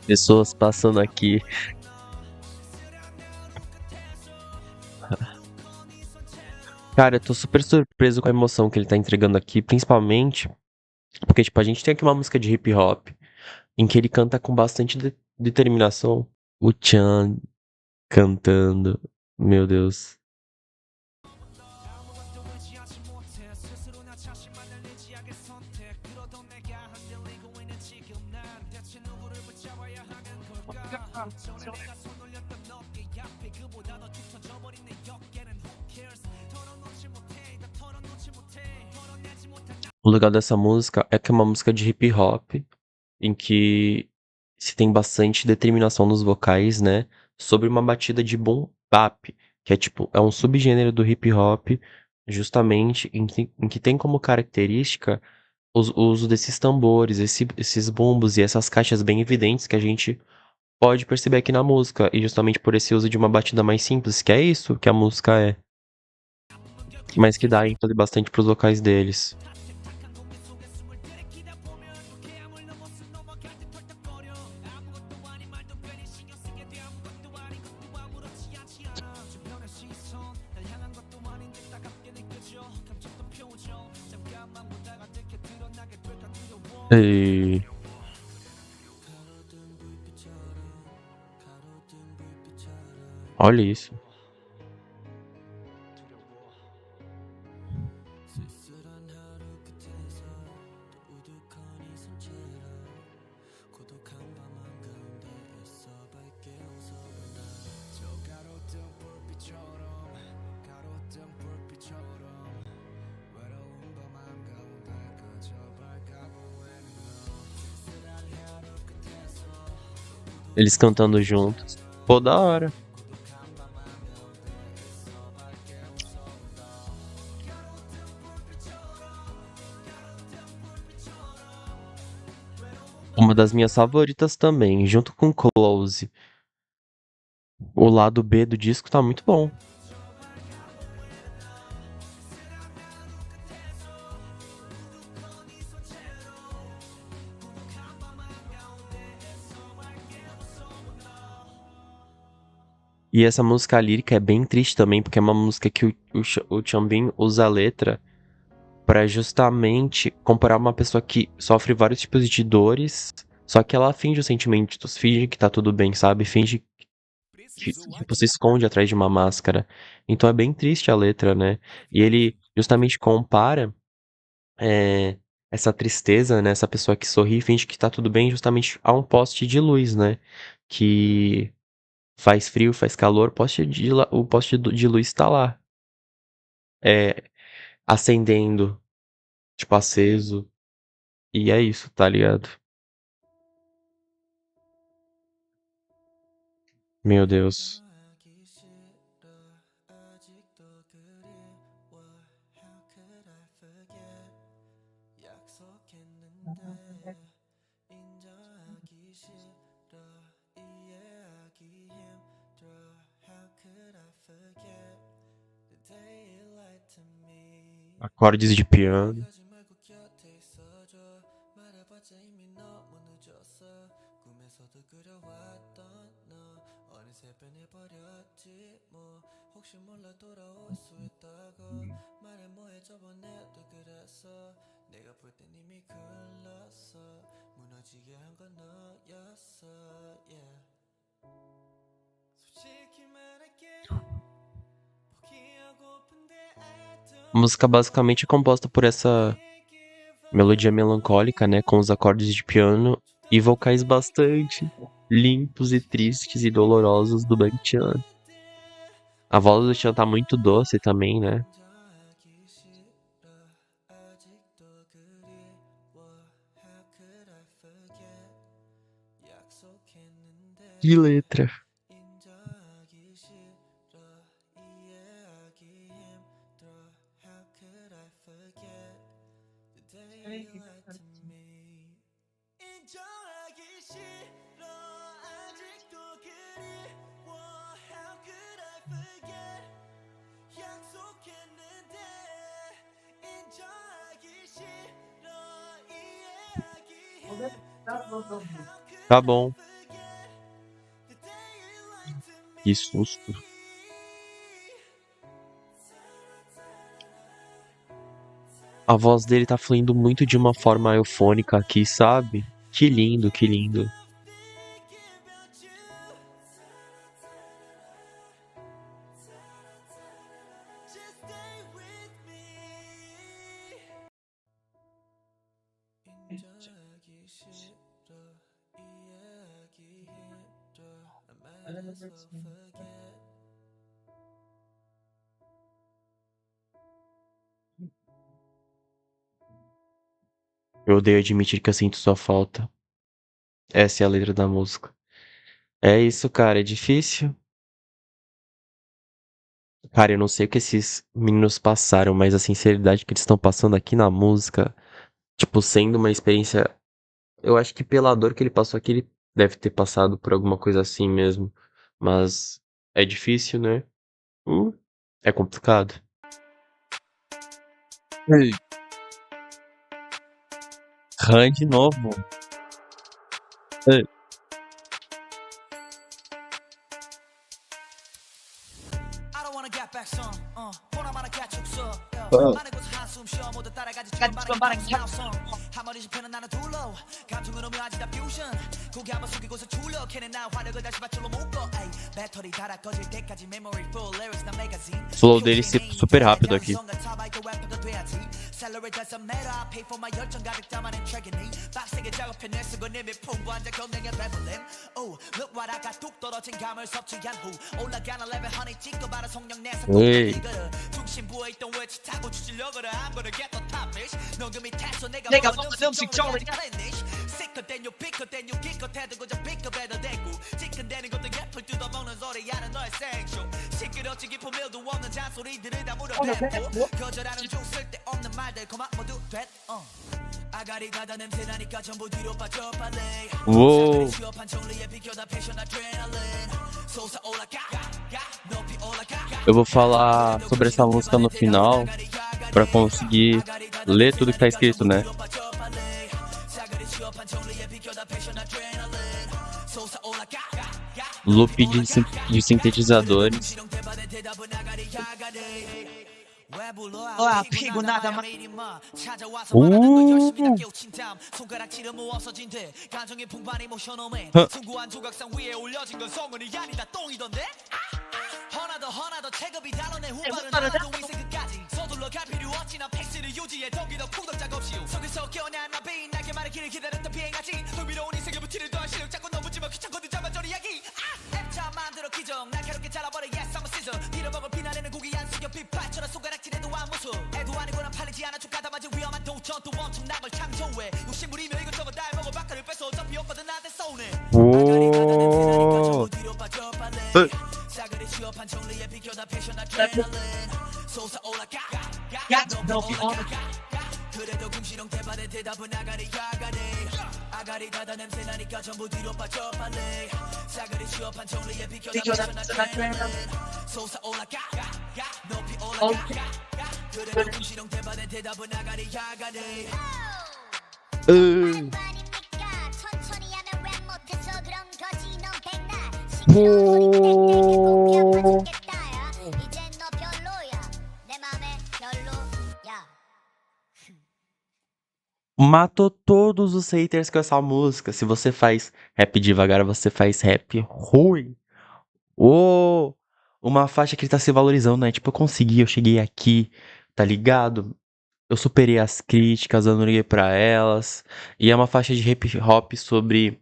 Pessoas passando aqui. Cara, eu tô super surpreso com a emoção que ele tá entregando aqui, principalmente porque, tipo, a gente tem aqui uma música de hip hop em que ele canta com bastante determinação. O Chan cantando. Meu Deus. O legal dessa música é que é uma música de hip hop em que se tem bastante determinação nos vocais, né? Sobre uma batida de boom bap, que é tipo, é um subgênero do hip hop, justamente em que tem como característica o uso desses tambores, esses bombos e essas caixas bem evidentes que a gente pode perceber aqui na música, e justamente por esse uso de uma batida mais simples, que é isso que a música é, mas que dá ênfase bastante pros vocais deles. E... Olha isso. 쓸쓸한 하루 끝에서 또 우두커니 손처럼 고독한 밤 한가운데 애써 밝게 웃어본다 저 가로등 불빛처럼 가로등 불빛처럼 외로운 밤 한가운데 그저 밝아보이는 너 쓸쓸한 하루 끝에서 Eles cantando juntos. Pô, da hora. 고독한 밤 한가운데 애써 밝게 웃어본다 가로등 불빛처럼 Uma das minhas favoritas também, junto com Close. O lado B do disco tá muito bom. E essa música lírica é bem triste também, porque é uma música que o Chambin usa a letra pra justamente comparar uma pessoa que sofre vários tipos de dores, só que ela finge os sentimentos, finge que tá tudo bem, sabe? Finge que tipo, se esconde atrás de uma máscara. Então é bem triste a letra, né? E ele justamente compara é, essa tristeza, né? Essa pessoa que sorri e finge que tá tudo bem, justamente a um poste de luz, né? Que faz frio, faz calor, o poste de luz tá lá, é, acendendo, tipo, aceso. E é isso, tá ligado? Meu Deus. 인정하기 싫어 아직도 그리워 How could I forget 약속했는데 인정하기 싫어 이해하기 힘들어 How could I forget the day you lied to me Acordes de piano. 가지 말고 곁에 있어줘 말해봤자 이미 너무 늦었어 꿈에서도 그려왔던 너 어느새 변해버렸지 뭐 혹시 몰라 돌아올 수 있다고 말해 뭐해 저번에도 그랬어 내가 볼 땐 이미 글렀어 무너지게 한 건 너였어 yeah. 솔직히 말할게 포기하고픈데 I don't A música basicamente é composta por essa melodia melancólica, né? Com os acordes de piano e vocais bastante limpos e tristes e dolorosos do Bangchan. A voz do Chan tá muito doce também, né? 인정하기 싫어 아직도 그리워 How could I forget 약속했는데 Que letra. 인정하기 싫어 이해하기 힘들어 How could I forget the day you lied to me 인정하기 싫어 아직도 그리워 How could I forget 약속했는데 인정하기 싫어 이해하기 힘들어 How could Tá I bom. forget the day you lied to me Que susto. A voz dele tá fluindo muito de uma forma eufônica aqui, sabe? Que lindo, que lindo. 인정하기 싫어 이해하기 힘들어 I might as well forget Eu odeio admitir que eu sinto sua falta. Essa é a letra da música. É isso, cara, é difícil. Cara, eu não sei o que esses meninos passaram, mas a sinceridade que eles estão passando aqui na música, tipo, sendo uma experiência. Eu acho que pela dor que ele passou aqui, ele deve ter passado por alguma coisa assim mesmo. Mas é difícil, né? Hum, é complicado. Ei, Han de novo. Ei, I don't wanna get back some 호나마나 개축서 어. 많은 곳 한숨 쉬어 모두 따라가지 좀 많은 now song 파머리 지펴는 나는 둘러 감정으로 묘하지 다 퓨전 고개 한번 숙이고서 줄여 걔는 나 화력을 다시 밧줄로 묶어 에이 배터리 닳아 꺼질 때까지 memory full lyrics 나 magazine Flow dele super rápido aqui. 셀러리 doesn't matter I pay for my 열정 가득 담아낸 트랙이니 빡세게 작업해내 쓰고 님이 풍부한 자 건강한 래퍼님 Oh look what I got 뚝 떨어진 감을 섭취한 후 올라가는 레벨 허니 찍고 바로 속력 내서 에이. 중심 부어있던 웨치 타고 추질려거려 I'm gonna get the top bitch 녹음이 태서 내가 먹은 음식 정리 시커댄 피커댄 기껏해도 그저 피커배도 대고 지끈대는 것도 예쁠 뜯어먹는 소리 하는 너의 생쇼 시끄럽지 깊은 밀도 없는 잔소리들을 다 물어대고 거절하는 중 쓸데없는 말들 그만 모두 됐 아가리 가다 냄새 나니까 전부 뒤로 빠져 빨리 Uou. 취업한 정리에 비켜다 패션 아드레날린 솟아올라가 높이 올라가 Eu vou falar sobre essa música no final pra conseguir ler tudo que tá escrito, né? Loop de sintetizadores. 와 피곤하다 막 허나더 체급이 달아내 후발은 하나도 인생 끝까지 서둘러 갈 필요 없지 난 팩스를 유지해 덕이더 풍덕 작업시오 속에서 깨어난 나비 나게 말의 길을 기다렸던 비행하지 흥미로운 인생의 부티를 더한 실력 자꾸 넘어지마 귀찮거든 잡아줘 이야기 앱차 만들어 기정 날카롭게 잘라버려 yes I'm a scissor 빌어먹을 피날리는 고기 안 숙여 빗발처럼 손가락질해도 안 무수 애도 아니고 난 팔리지 않아 쭉 맞은 위험한 도전 또 엄청난 걸 창조해 욕심부리며 이것저것 다 해먹어 바카를 뺏어 어차피 없거든 나한테 쏘네 Uou. 취업한 정리에 비켜다 패션 아드레날린 솟아올라가 높이 올라가 그래도 궁시렁 대발의 대답은 아가리 가다 냄새 나니까 전부 뒤로 빠져 빨리 싸그리 취업한 정리에 비켜다 패션 아드레날린 솟아올라가 높이 올라가 그래도 궁시렁 대발의 대답은 아가리 천천히 하면 왜 못해서 그런 거지 넌 백날 이젠 너 별로야 내 맘에 별로야 Matou todos os haters com essa música. Se você faz rap devagar, você faz rap ruim. Ô, uma faixa que ele tá se valorizando, né? Tipo, eu consegui, eu cheguei aqui, tá ligado? Eu superei as críticas, eu não liguei pra elas. E é uma faixa de hip hop sobre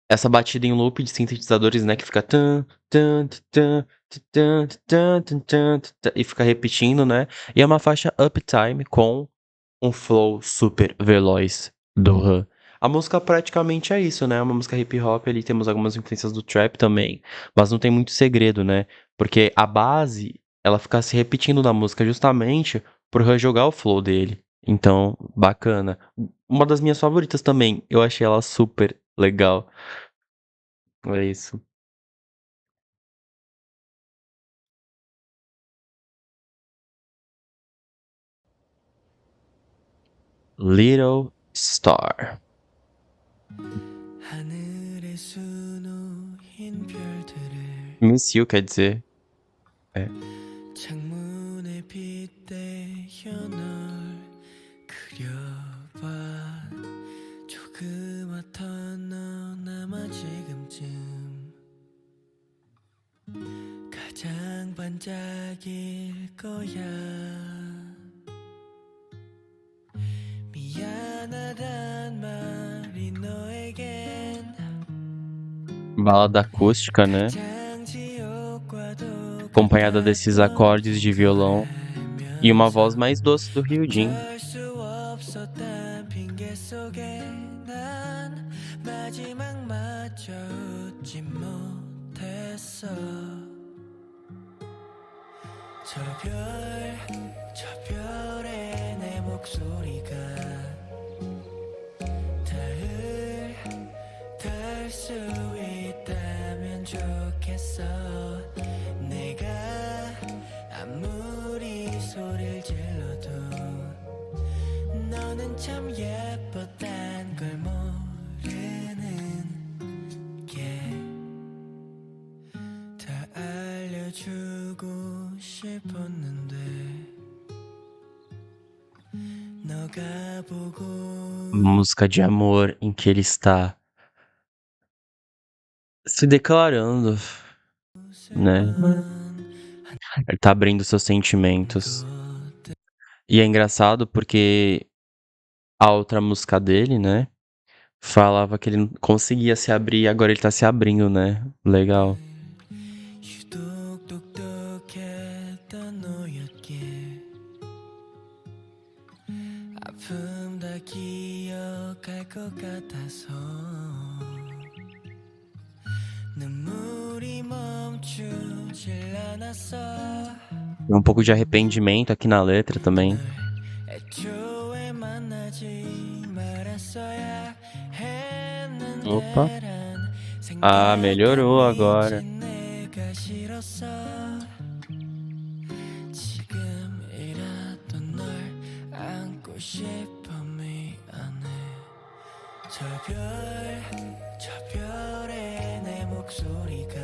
essa batida em loop de sintetizadores, né? Que fica tan, tan, tan, tan, tan, tan, tan, tan, e fica repetindo, né? E é uma faixa uptime com um flow super veloz do Han. A música praticamente é isso, né? É uma música hip hop, ali temos algumas influências do trap também, mas não tem muito segredo, né? Porque a base, ela fica se repetindo na música justamente por Han jogar o flow dele. Então, bacana. Uma das minhas favoritas também, eu achei ela super legal. É isso. Little Star. 하늘에 수놓인 별들을 Miss You quer dizer. É. 창문에 빗대어 널 그려봐 조그맣던 너 남아 지금쯤 가장 반짝일 거야 미안하단 말이 너에겐 Balada acústica, né? 가장 지옥과도 Acompanhada desses acordes de violão e uma voz mais doce do Ryujin. 수 없었단 핑계 속에 난 마지막 마저 웃지 못했어 저 별에 내 목소리가 닿을 수 있다면 좋겠어 내가 아무리 소리를 질러도 너는 참 예뻤단 걸 모르는 게 다 알려주고 싶었는데 너 Música de amor em que ele está se declarando, né? Ele tá abrindo seus sentimentos. E é engraçado porque a outra música dele, né? Falava que ele não conseguia se abrir e agora ele tá se abrindo, né? Legal. 유독 똑똑했던 너였기에 아픔 다 기억할 것 같아서 눈물이 멈추질 않았어 Tem um pouco de arrependimento aqui na letra também. 애초에 만나지 말았어야 Opa. 했는데란 Ah, melhorou agora. 내가 싫었어 지금이라도 널 안고 싶어 미안해 저 별에 내 목소리가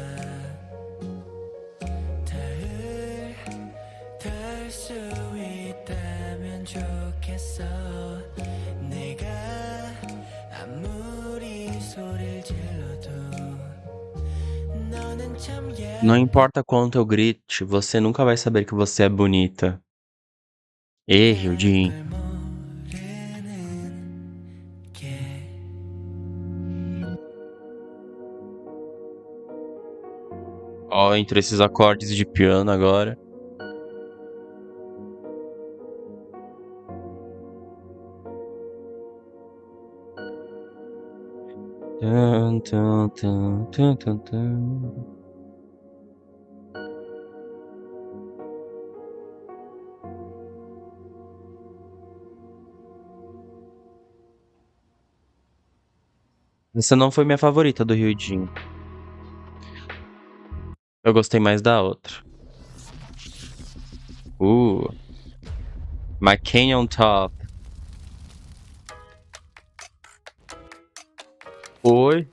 닿을 수 있다면 좋겠어 내가 아무리 소리를 질러도 너는 참 Não importa quanto eu grite, você nunca vai saber que você é bonita. Hyundai. 걸 모르는 게 Ó, entre esses acordes de piano agora. Tum, tum, tum, tum, tum, tum. Essa não foi minha favorita do Hyundai. Eu gostei mais da outra. McCain on top. Oi.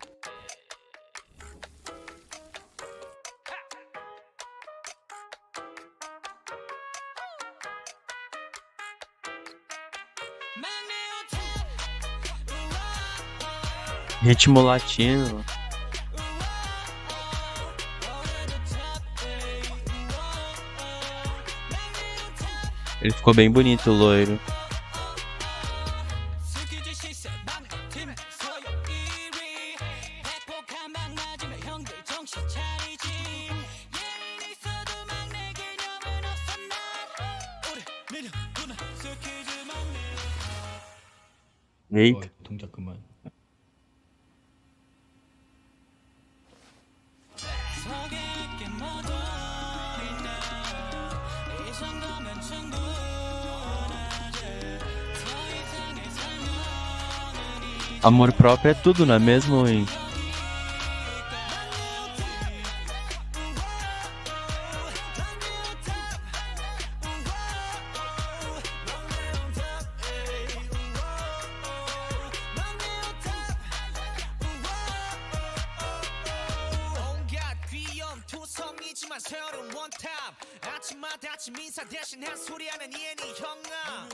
Ritmo latino. Ele ficou bem bonito, o loiro. 스퀴즈 시세 망팀 소유 1위 백폭 한방 맞으면 형들 정신 차리지 예능이 있어도 막내 개념은 없었나 우리 민혁 누나 스퀴즈 막내 Eita. 동작 그만. 서객게 모두 있나 이 정도면 충분하지 더 이상의 삶은 Amor próprio é tudo, não é mesmo, hein? 온갖 귀여움 투성이지만 서열은 원탑 아침마다 아침 인사 대신 한 소리하는 이엔이 형아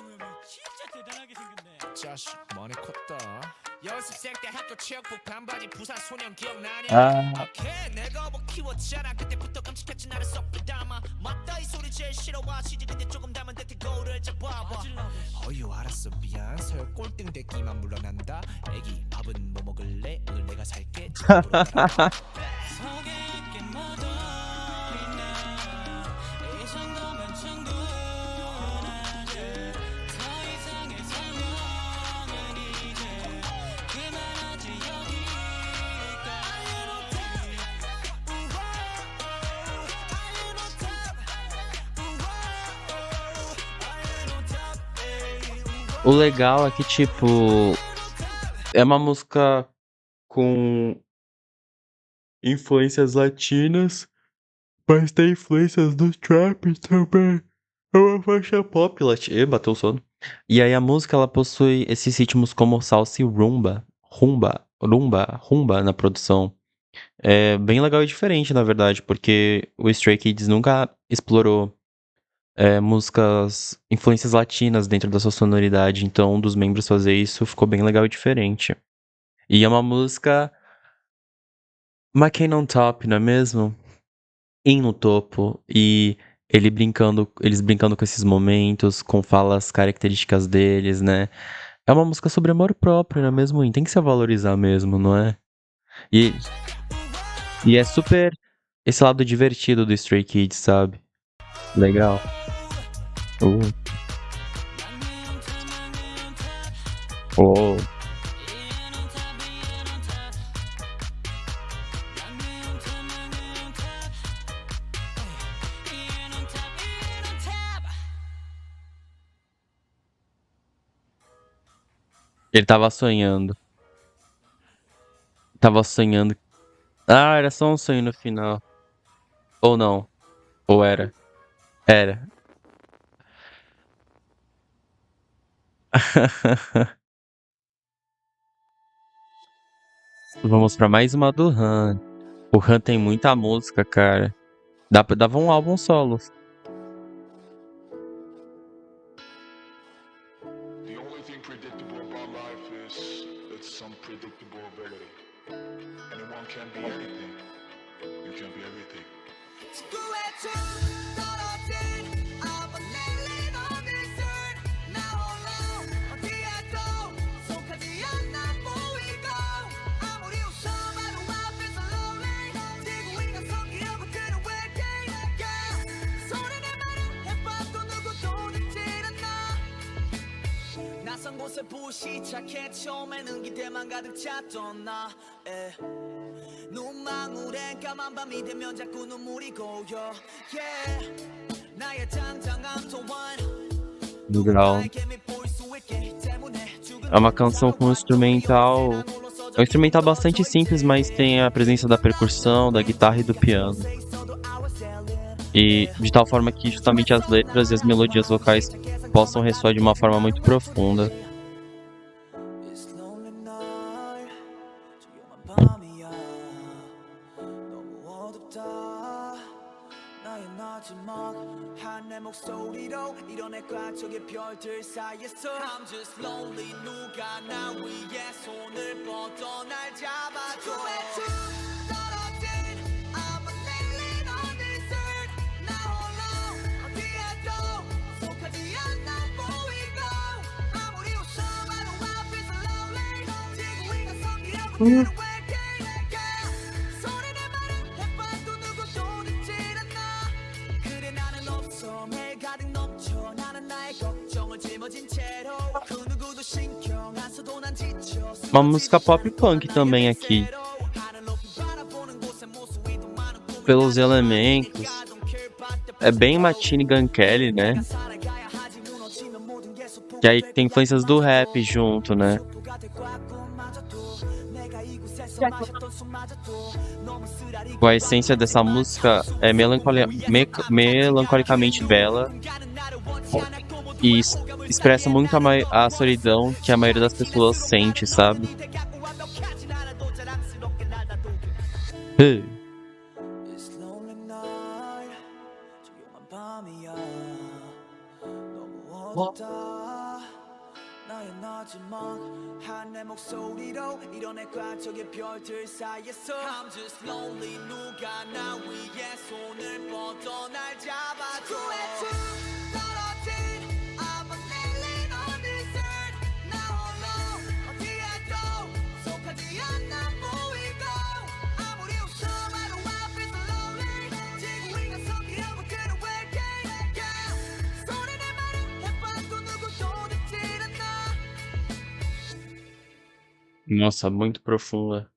진짜 대단하게 생겼네 자식 많이 컸다 연습생 때 학교 체육복 반바지 부산 소년 기억나냐 Ah. 오케이 내가 뭐 키웠잖아 그때부터 깜찍했지 나를 쏙 빼닮아 맞다 이 소리 제일 싫어하시지 근데 조금 닮은 듯해 거울을 잡아봐 어휴 알았어 미안 서열 꼴등 됐기만 물러난다 애기 밥은 뭐 먹을래 오늘 내가 살게 서객게 모두 있나 이 정도면 충분하지 더 이상의 삶은 이제 그만하지 O legal é que, tipo, é uma música com influências latinas, mas tem influências do trap também. É uma faixa pop latina. Bateu o sono. E aí a música, ela possui esses ritmos como salsa e rumba na produção. É bem legal e diferente, na verdade, porque o Stray Kids nunca explorou músicas, influências latinas dentro da sua sonoridade. Então, um dos membros fazer isso ficou bem legal e diferente. E é uma música McCain on top, não é mesmo? In no topo. E eles brincando com esses momentos, com falas características deles, né? É uma música sobre amor próprio, não é mesmo? E tem que se valorizar mesmo, não é? E, e é super esse lado divertido do Stray Kids, sabe? Legal. Uh. Oh. Ele tava sonhando. Tava sonhando. Ah, era só um sonho no final. Ou não. Ou era. Era. Vamos pra mais uma do Han. O Han tem muita música, cara. Dava um álbum solo. The only thing predictable about life is its unpredictability. Anyone can be anything. You can be everything. 낯선 곳에 부시작해 처음에는 기대만 가득 찼던 나 눈망울엔 까만 밤이 되면 자꾸 눈물이 고여 yeah. 나의 장장한 소원 Legal. É uma canção com um instrumental. É um instrumental bastante simples, mas tem a presença da percussão, da guitarra e do piano. E de tal forma que justamente as letras e as melodias vocais possam ressoar de uma forma muito profunda. Uma música pop punk também aqui. Pelos elementos. É bem Machine Gun Kelly, né? Que aí tem influências do rap junto, né? A essência dessa música é melancolicamente bela e expressa muito a solidão que a maioria das pessoas sente, sabe? Nossa, muito profunda.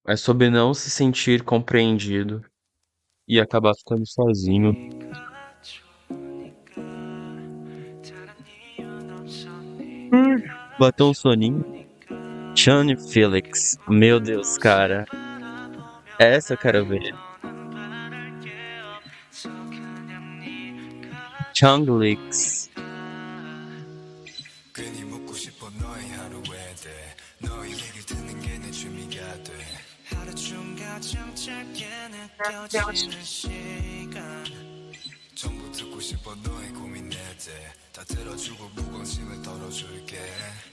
É sobre não se sentir compreendido e acabar ficando sozinho. Bateu um soninho. Johnny Felix. Meu Deus, cara. Essa eu quero ver. Chunglix. 싶어 너의 고민 내재 다 들어주고 무관심을 덜어줄게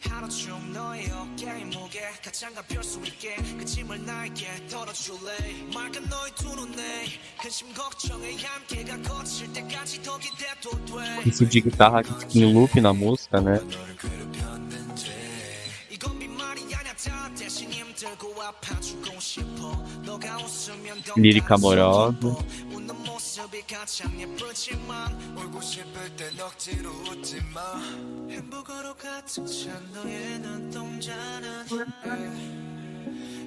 하루중 너의 어깨에 무게 가장 가벼울 수 있게 그 짐을 나에게 덜어줄래 맑은 너의 두 눈에 근심 걱정에 함께가 거칠 때까지 더 기대도 돼 Isso de guitarra que fica em loop na música, né? 너를 괴롭혔는지 이건 빈말이 아냐 다 대신 힘들고 아파주고 싶어 너가 웃으면 더 Lírica 가슴이 amorosa. 기뻐. 웃는 모습이 가장 예쁘지만 울고 싶을 땐 억지로 웃지 마 행복으로 가득 찬 너의 눈동자는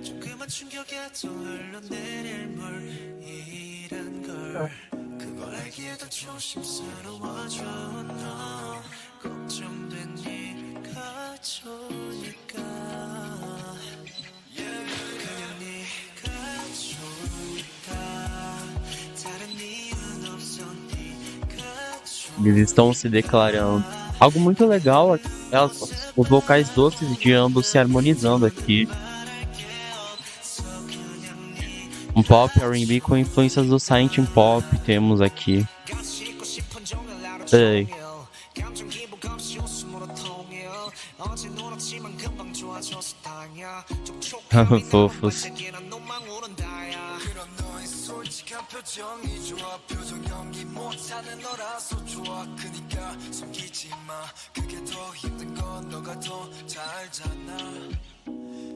조그만 충격에도 흘러내릴 물이란 걸 그걸 알기에도 조심스러워져 너 걱정된 네가 좋으니까 그냥 네가 좋으니까 다른 이유는 없어 네가 좋으니까 Eles estão se declarando. Algo muito legal, os vocais doces de ambos se harmonizando aqui. Um pop R&B com influências do Science Pop temos aqui. Ei. Fofos.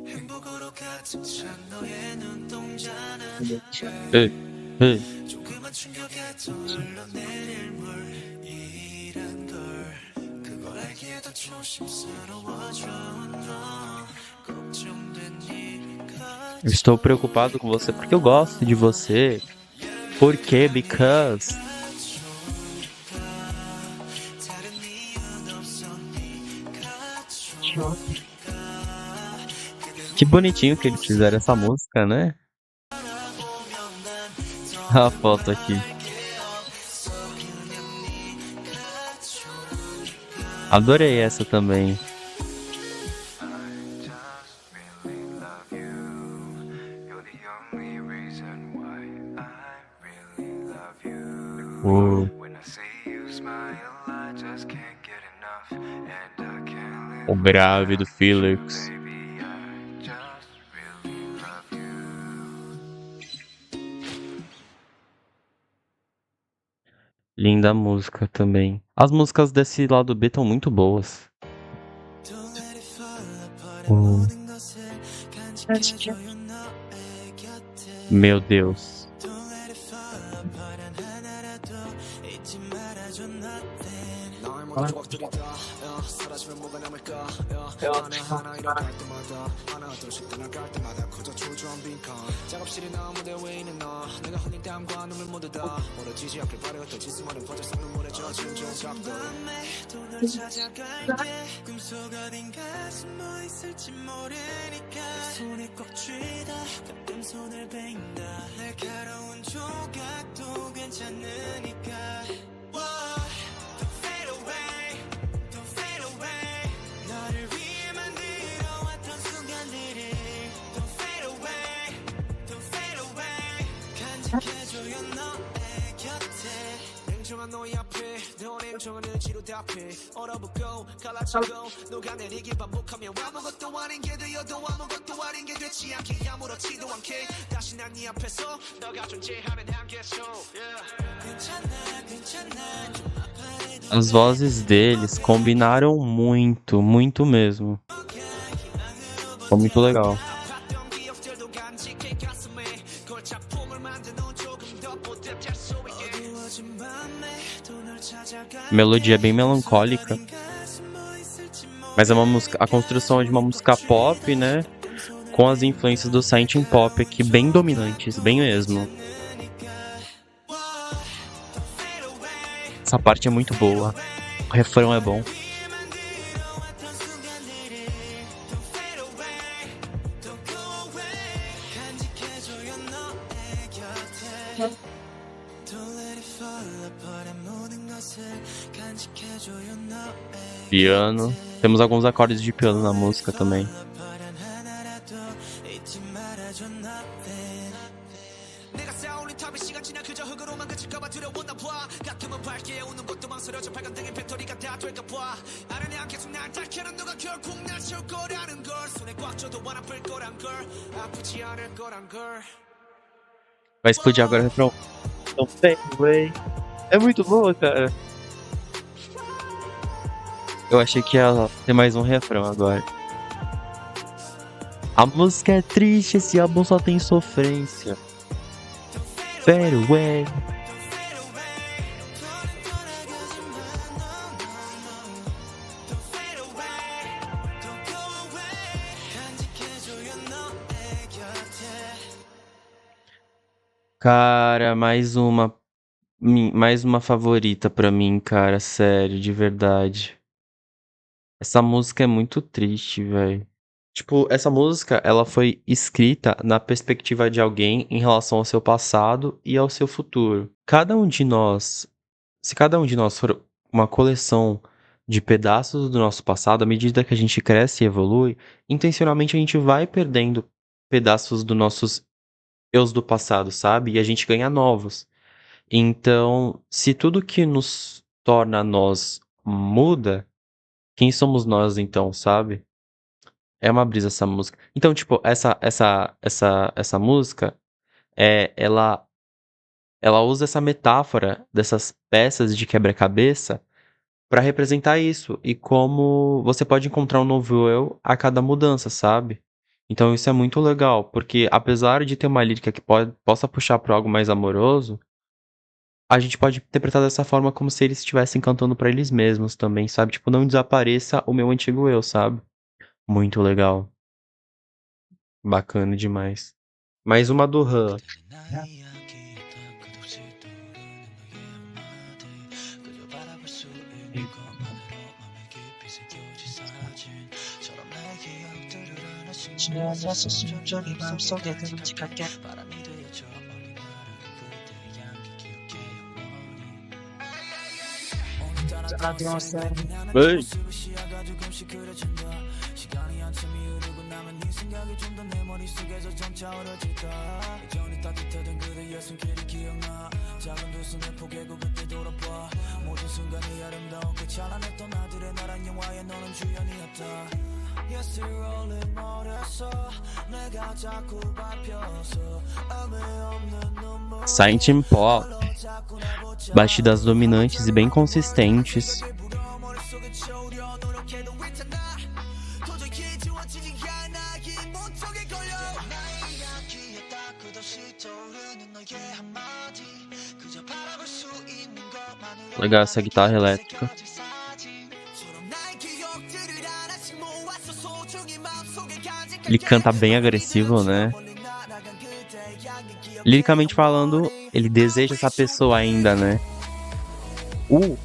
행복으로 가득 찬 너의 눈동자는 Ei. 조그만 충격에도 흘러내릴 물이란 걸 그걸 알기에도 조심스러워져 너 걱정된 네가 Eu estou preocupado com você porque eu gosto de você. Por quê? Because. 다른 이유는 없어 네가 좋으니까 Que bonitinho que eles fizeram essa música, né? A foto aqui. Adorei essa também. O grave do Felix. Linda música também. As músicas desse lado B estão muito boas. Meu Deus. 손에 꽉 쥐다 가끔 손을 뱅다 날카로운 조각도 괜찮으니까 Don't fade away Don't fade away 너를 위해 만들어 왔던 순간들이 Don't fade away Don't fade away 간직해줘요 너의 곁에 냉정한 너의 앞에 더 냉정한 의지로 답해 얼어붙고 갈라지고 녹아내리길 반복하며 아무것도 아닌 게 되어도 아무것도 아닌 게 되지 않게 아무렇지도 않게 다시 난 네 앞에서 너가 존재하는 한계소 괜찮아 괜찮아 좀 아파해도 As vozes deles combinaram muito, muito mesmo. Ficou muito legal. 아팠던 기억들도 간직해 가슴에 걸 작품을 만드는 조금 더 보답할 수 있게 어두워진 밤에 돈을 찾아가 A melodia é bem melancólica. Mas é uma música. A construção é de uma música pop, né? Com as influências do Science Pop aqui bem dominantes, bem mesmo. Essa parte é muito boa. O refrão é bom. Piano. Temos alguns acordes de piano na música também. 내가 쌓아올린 탑이 시간 지나 그저 흙으로만 그칠까봐 두려웠나 봐 가끔은 밝게 어떻게 웃는 것도 망설여져 발광등의 배터리가 다 될까 봐 아는 양 계속 날 닦여는 누가 결국 날 채울 거라는 걸 손에 꽉 쥐어도 안 아플 거란 걸 아프지 않을 거란 걸 Vai explodir agora o refrão. Don't fade away. É muito boa, cara. Eu achei que ia ter mais um refrão agora. A música é triste, esse álbum só tem sofrência. Fade away. Cara, mais uma favorita pra mim, cara, sério, de verdade. Essa música é muito triste, velho. Tipo, essa música, ela foi escrita na perspectiva de alguém em relação ao seu passado e ao seu futuro. Se cada um de nós for uma coleção de pedaços do nosso passado, à medida que a gente cresce e evolui, intencionalmente a gente vai perdendo pedaços dos nossos eus do passado, sabe? E a gente ganha novos. Então, se tudo que nos torna nós muda, quem somos nós então, sabe? É uma brisa essa música. Então, tipo, essa música, ela usa essa metáfora dessas peças de quebra-cabeça pra representar isso e como você pode encontrar um novo eu a cada mudança, sabe? Então isso é muito legal, porque apesar de ter uma lírica que possa puxar pra algo mais amoroso, a gente pode interpretar dessa forma como se eles estivessem cantando pra eles mesmos também, sabe? Tipo, não desapareça o meu antigo eu, sabe? Muito legal. Bacana demais. Mais uma do Han. 지나서 순전히 마음속에 끔찍하게 Ei. 시간이 한참이 흐르고 나면 네 생각이 좀 더 내 머릿속에서 점차 어려질까 예전이 따뜻하던 그대의 손길이 기억나 작은 두 손을 포개고 그때 돌아봐 모든 순간이 아름다웠고 찬란했던 아들의 나란 영화에 너는 주연이었다 Yes, rolling 머리에서 내가 자꾸 밟혀서 의미 없는 눈물 Silent Pop. Batidas dominantes e bem consistentes. Legal essa guitarra elétrica. Ele canta bem agressivo, né? Liricamente falando, ele deseja essa pessoa ainda, né? Oh.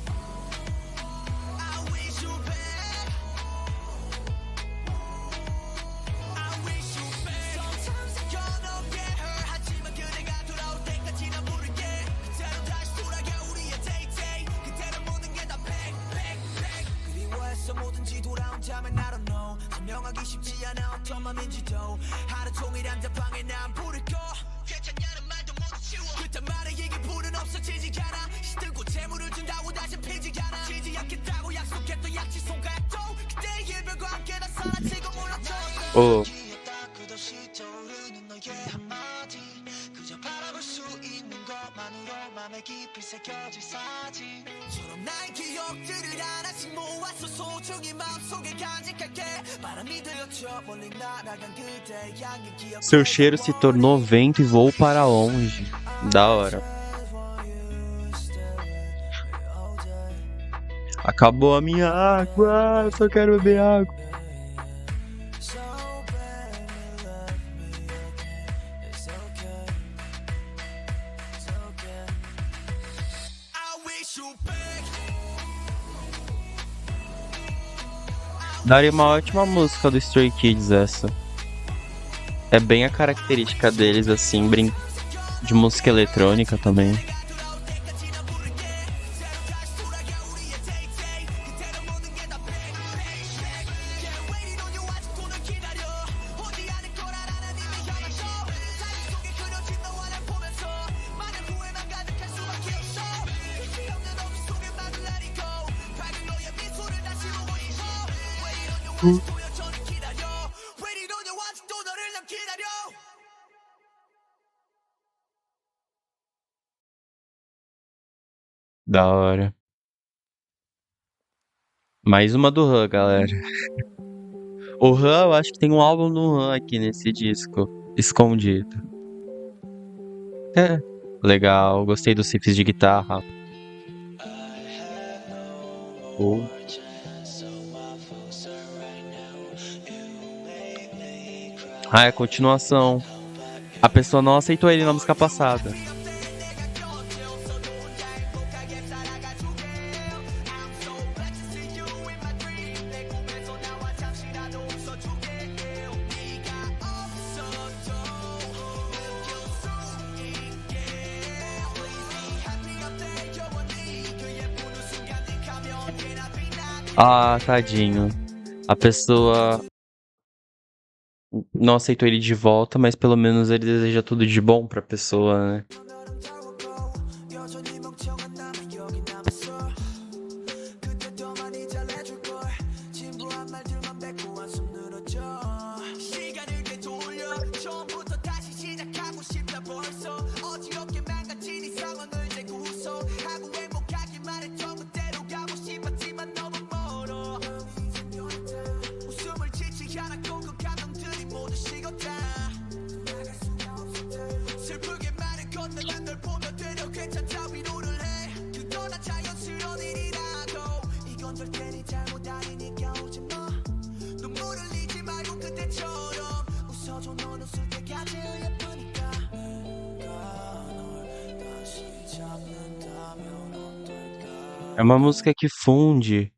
Seu cheiro se tornou vento e voou para longe. Da hora. Acabou a minha água, eu só quero beber água. Daria uma ótima música do Stray Kids essa. É bem a característica deles, assim, de música eletrônica também. 저를 기다려 Ready 너냐 아직도 너를 난 기다려 Da hora. Mais uma do Han, galera. O Han, eu acho que tem um álbum do Han aqui nesse disco. Escondido. É. Legal, gostei dos riffs de guitarra. Oh. Ah, é a continuação. A pessoa não aceitou ele na música passada. Ah, tadinho. A pessoa não aceitou ele de volta, mas pelo menos ele deseja tudo de bom pra pessoa, né? 여전히 멍청한 나만 여기 남았어 그때 더 많이 잘해줄걸 진부한 말들만 뱉고 한숨 늘어져 시간을 되돌려 처음부터 다시 시작하고 싶다 벌써 어지럽게 망가진 이 상황을 재구성 하고 행복하기만 했던 그대로 가고 싶었지만 너무 멀어 웃음을 지치 않았고 그 감정들이 모두 식었다 나갈 수가 없었대 슬프게 말을 건네는 널 보며 되려 괜찮다 위로를 해 그거나 자연스러운 일이라고 이건 절대 네 잘못 아니니까 오지마 눈물 흘리지 말고 그때처럼 웃어줘 넌 웃을 때가 제일 예쁘니까 내가 널 다시 잡는다면 어떨까 É uma música que funde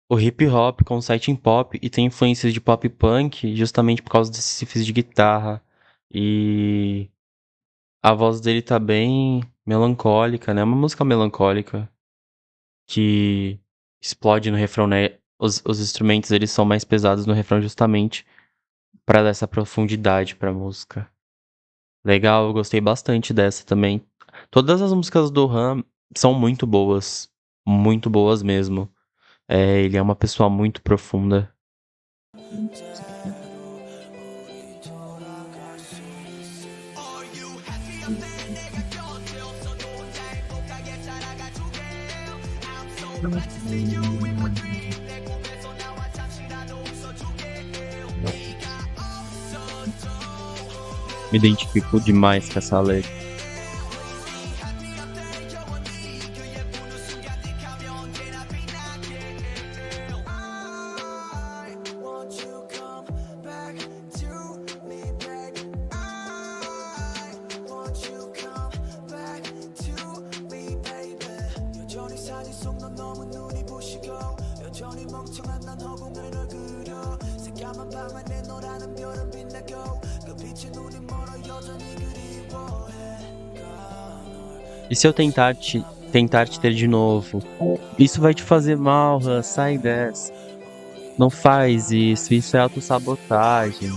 o hip hop com o setting pop e tem influências de pop punk justamente por causa desses riffs de guitarra. E a voz dele tá bem melancólica, né? É uma música melancólica que explode no refrão, né? Os instrumentos eles são mais pesados no refrão justamente pra dar essa profundidade pra música. Legal, eu gostei bastante dessa também. Todas as músicas do Han são muito boas mesmo. É, ele é uma pessoa muito profunda. Me identifico demais com essa letra. Won't you come back to me, baby? I want you come back to me, baby. 여전히 사진 속 넌 너무 눈이 부시고 여전히 멍청한 난 허공을 널 그려 새까만 밤에 내 너라는 별은 빛나고 그 빛에 눈이 멀어 여전히 그리워해. E se eu tentar te ter de novo? Isso vai te fazer mal, Han. Sai dessa. Não faz isso. Isso é autossabotagem.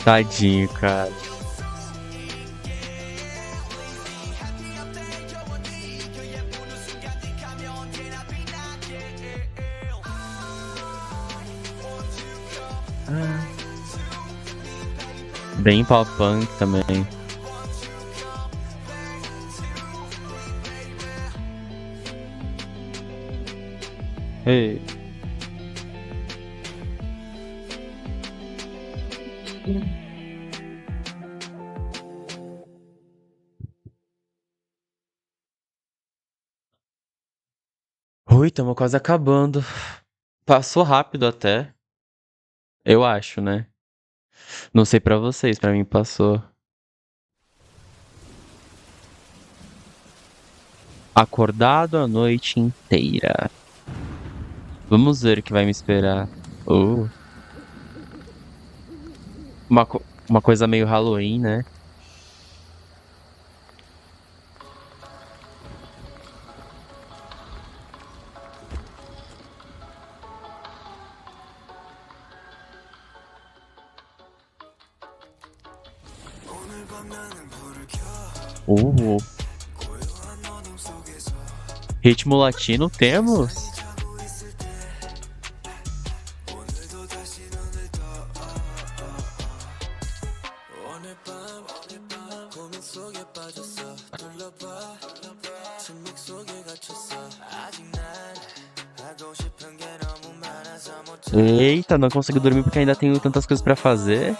Tadinho, cara. Bem pop punk também. Ei. Ui, tamo quase acabando. Passou rápido até. Eu acho, né? Não sei pra vocês, pra mim passou. Acordado a noite inteira. Vamos ver o que vai me esperar. Uma coisa meio Halloween, né? Uh, ritmo latino temos? Eita, não consigo dormir porque ainda tenho tantas coisas pra fazer.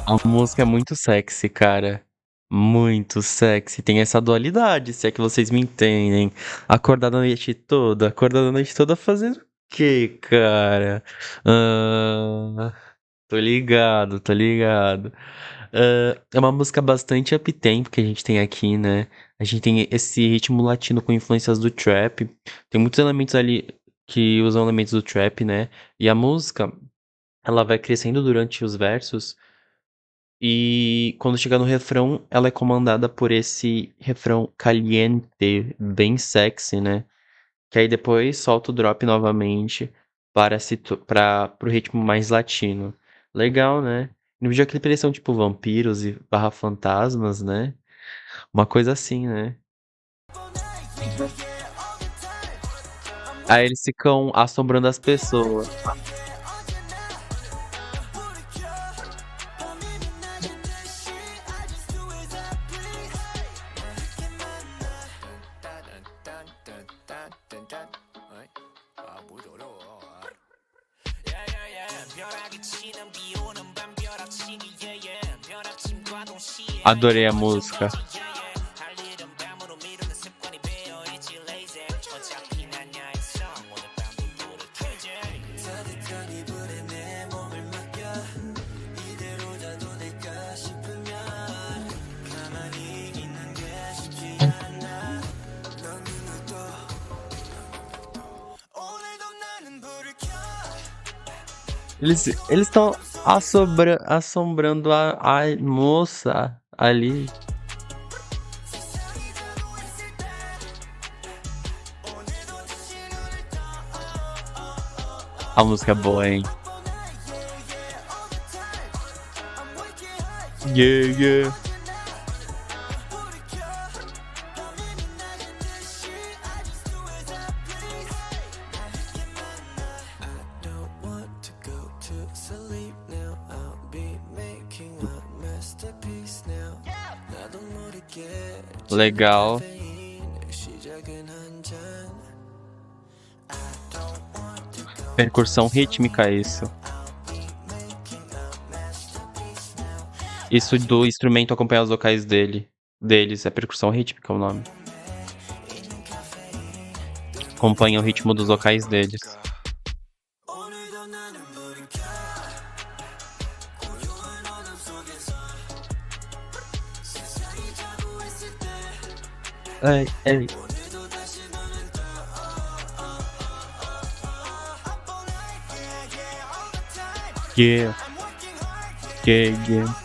A música é muito sexy, cara. Muito sexy. Tem essa dualidade, se é que vocês me entendem. Acordada a noite toda fazendo o quê, cara? Ah, tô ligado, tô ligado. É uma música bastante up-tempo que a gente tem aqui, né? A gente tem esse ritmo latino com influências do trap. Tem muitos elementos ali que usam elementos do trap, né? E a música, ela vai crescendo durante os versos. E quando chega no refrão, ela é comandada por esse refrão caliente, bem sexy, né? Que aí depois solta o drop novamente para pro ritmo mais latino. Legal, né? No videoclipe eles são tipo vampiros e barra fantasmas, né? Uma coisa assim, né? Aí eles ficam assombrando as pessoas. Adorei a música. Eles estão assombrando a moça ali. A música é boa, hein? Yeah, yeah. Legal. Percussão rítmica, isso. Isso do instrumento acompanhar os vocais deles, é percussão rítmica o nome. Acompanha o ritmo dos vocais deles. Ai, ai. Yeah. Yeah, yeah.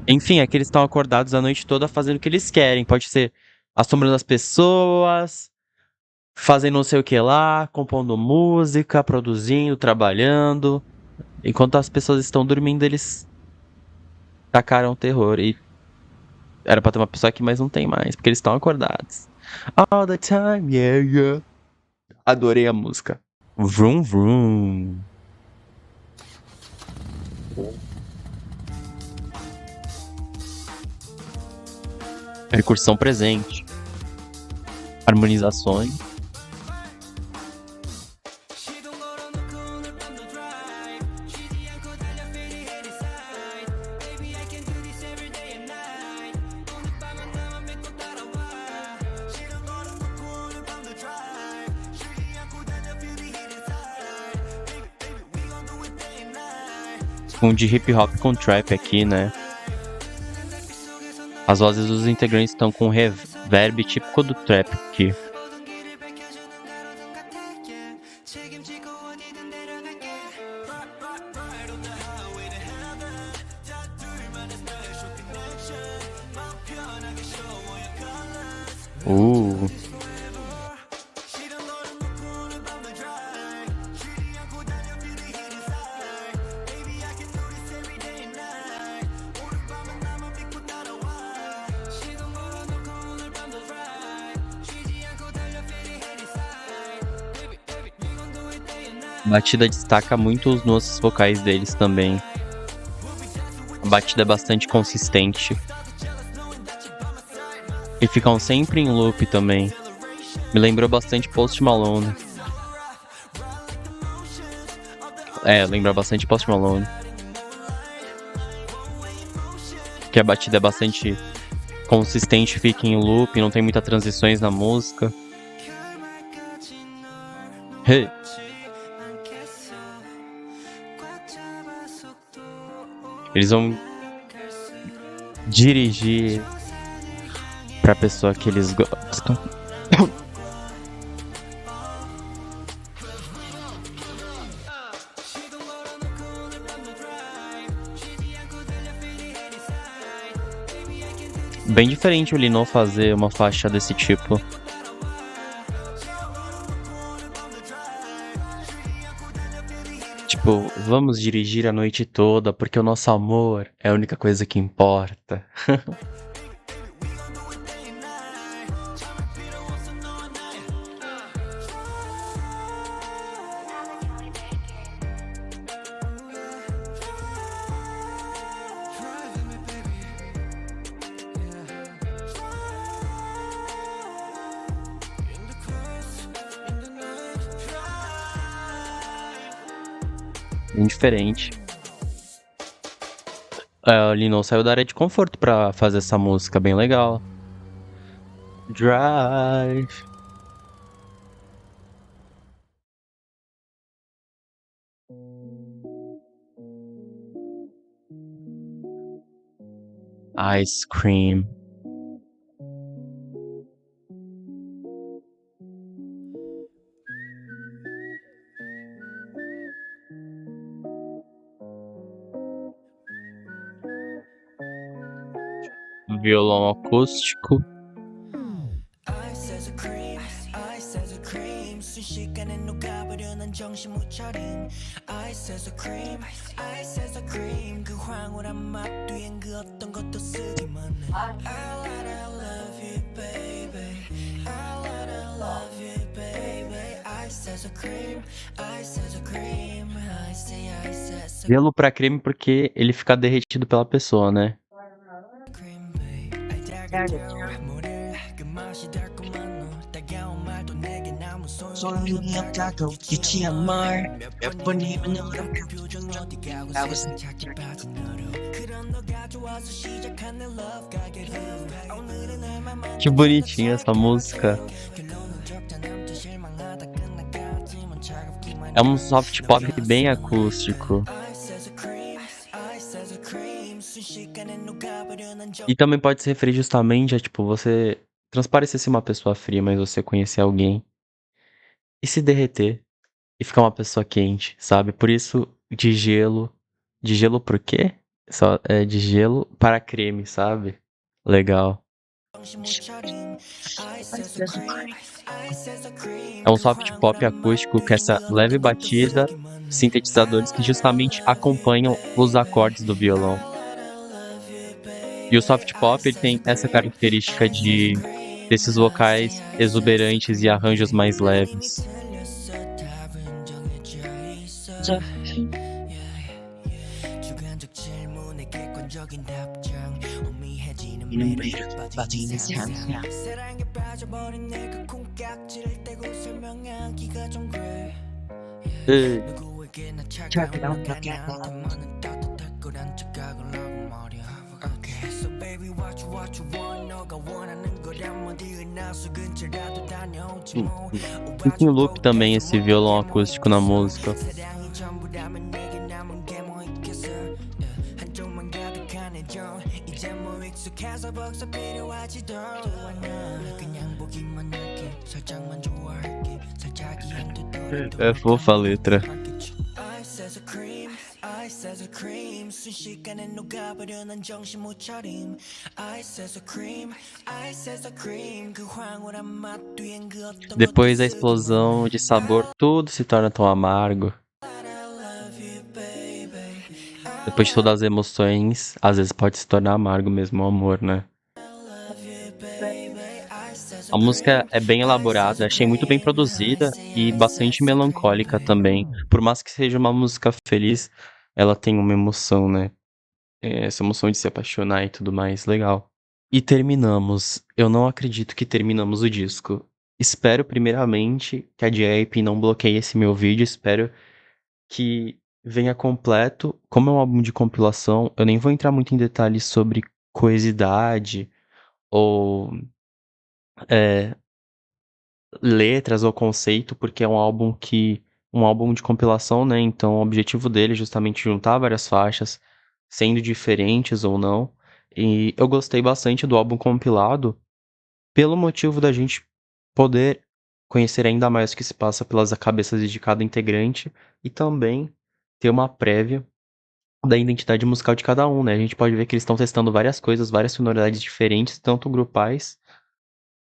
Enfim, é que eles estão acordados a noite toda fazendo o que eles querem. Pode ser assombrando as pessoas, fazendo não sei o que lá, compondo música, produzindo, trabalhando. Enquanto as pessoas estão dormindo, eles tacaram o terror. E era pra ter uma pessoa aqui, mas não tem mais, porque eles estão acordados. All the time, yeah, yeah. Adorei a música. Vroom, vroom. Percussão presente. Harmonizações. um de hip hop com trap aqui, né? As vozes dos integrantes estão com reverb típico do trap aqui. A batida destaca muito os nuances vocais deles também. A batida é bastante consistente. E ficam sempre em loop também. Me lembrou bastante Post Malone. Lembra bastante Post Malone. Que a batida é bastante consistente, fica em loop, não tem muitas transições na música. Hey. Eles vão dirigir pra pessoa que eles gostam. Bem diferente o Lino fazer uma faixa desse tipo. Tipo, vamos dirigir a noite toda porque o nosso amor é a única coisa que importa. Bem diferente. O Lino saiu da área de conforto pra fazer essa música, bem legal. Drive. Ice Cream. Violão acústico. Ice as a cream, ice as a cream. 순식간에 녹아버려는 정신 못 차림. Ice as a cream, ice as a cream. 그 황홀한 맛 뒤엔 그 어떤 것도 쓰기만 해. I love you, baby. I love you, baby. Ice as a cream, ice as a cream. Ice as a Gelo pra creme porque ele fica derretido pela pessoa, né? cream, babe. 알다가도 모래 그 맛이 달콤한 너 따가운 말도 내게 남은 소용이 없다고 유치한 말 몇 번이면 너랑 표정 어디 가고 가고 세상 찾기 빠진 너로 그런 너가 좋아서 시작한 내 love 가게로 오늘은 얼마만 Que bonitinha essa música. 결론은 적자 남자 실망하다 끝나가지만 차갑기만 É um soft pop bem acústico. Ice as a cream, ice as a cream. 순식간에 녹아버려는 정 E também pode se referir justamente a, tipo, você transparecer ser uma pessoa fria, mas você conhecer alguém e se derreter e ficar uma pessoa quente, sabe? Por isso, de gelo. De gelo por quê? Só é de gelo para creme, sabe? Legal. 정신 못 차림. Ice as a cream, ice as a cream. É um soft pop acústico com essa leve batida, sintetizadores que justamente acompanham os acordes do violão. E o soft pop ele tem essa característica desses vocais exuberantes e arranjos mais leves. 주관적 질문에 객관적인 답장 오미해지는 이는 매력 매력 빠지는 빠지는 상상 상상. 사랑에 빠져버린 내가 콩깍지를 떼고 설명하기가 좀 그래 누구에게나 차가운 너가 나한테만은 따뜻할 거란 착각을 하고 말이야 Okay, so baby what you want 너가 원하는 거라면 어디에 나서 근처라도 다녀오지 뭐 Fica em loop também esse violão acústico na música. 사랑이 전부라면 내게 남은 게 뭐 있겠어 좀만 가득한 애정 이제 뭐 익숙해서 벌써 필요하지도 않아 그냥 보기만 할게 살짝만 좋아할게 살짝이한 É fofa a letra. Ice as a cream, ice as a cream 순식간에 녹아버려 난 정신 못 차림 Ice as a cream, ice as a cream 그 황홀한 맛 뒤엔 그 어떤 Depois da explosão de sabor, tudo se torna tão amargo. Depois de todas as emoções, às vezes pode se tornar amargo mesmo o amor, né? A música é bem elaborada, achei muito bem produzida e bastante melancólica também. Por mais que seja uma música feliz, ela tem uma emoção, né? Essa emoção de se apaixonar e tudo mais, legal. E terminamos. Eu não acredito que terminamos o disco. Espero primeiramente que a JYP não bloqueie esse meu vídeo, espero que venha completo. Como é um álbum de compilação, eu nem vou entrar muito em detalhes sobre coesidade ou letras ou conceito, porque é um álbum de compilação, né? Então o objetivo dele é justamente juntar várias faixas, sendo diferentes ou não. E eu gostei bastante do álbum compilado, pelo motivo da gente poder conhecer ainda mais o que se passa pelas cabeças de cada integrante e também ter uma prévia da identidade musical de cada um, né? A gente pode ver que eles estão testando várias coisas, várias sonoridades diferentes, tanto grupais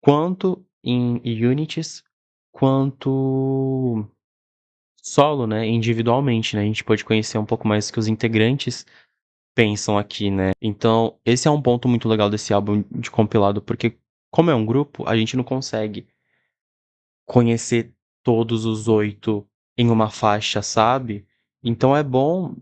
quanto em unities, quanto solo, né? Individualmente, né? A gente pode conhecer um pouco mais o que os integrantes pensam aqui, né? Então, esse é um ponto muito legal desse álbum de compilado, porque como é um grupo, a gente não consegue conhecer todos os 8 em uma faixa, sabe? Então é bom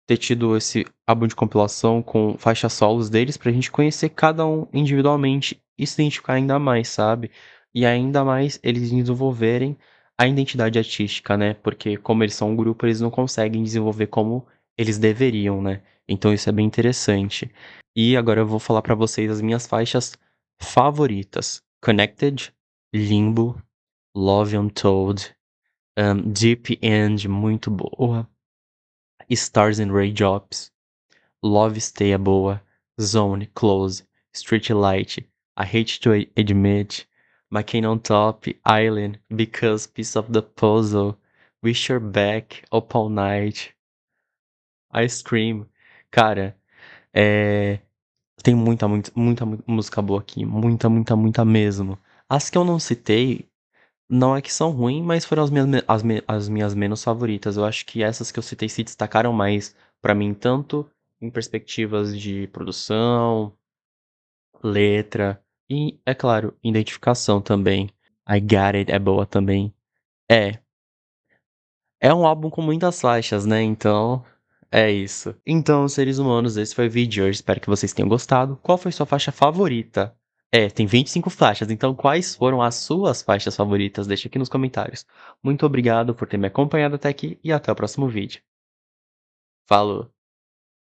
ter tido esse álbum de compilação com faixas solos deles pra gente conhecer cada um individualmente e se identificar ainda mais, sabe? E ainda mais eles desenvolverem a identidade artística, né? Porque como eles são um grupo, eles não conseguem desenvolver como eles deveriam, né? Então isso é bem interessante. E agora eu vou falar pra vocês as minhas faixas favoritas. Connected, Limbo, Love Untold, Deep End, muito boa. Stars and Raindrops, Love Stay é boa, Zone, Close, Street Light, I Hate to Admit, McCain on Top, Island, Because Piece of the Puzzle, Wish You're Back, Up All Night, I Scream. Cara, tem muita música boa aqui, muita mesmo. As que eu não citei, não é que são ruins, mas foram as minhas menos favoritas. Eu acho que essas que eu citei se destacaram mais pra mim, tanto em perspectivas de produção, letra e, é claro, identificação também. I Got It é boa também. É, é um álbum com muitas faixas, né? Então, é isso. Então, seres humanos, esse foi o vídeo. Eu espero que vocês tenham gostado. Qual foi sua faixa favorita? Tem 25 faixas, então quais foram as suas faixas favoritas? Deixa aqui nos comentários. Muito obrigado por ter me acompanhado até aqui e até o próximo vídeo. Falou!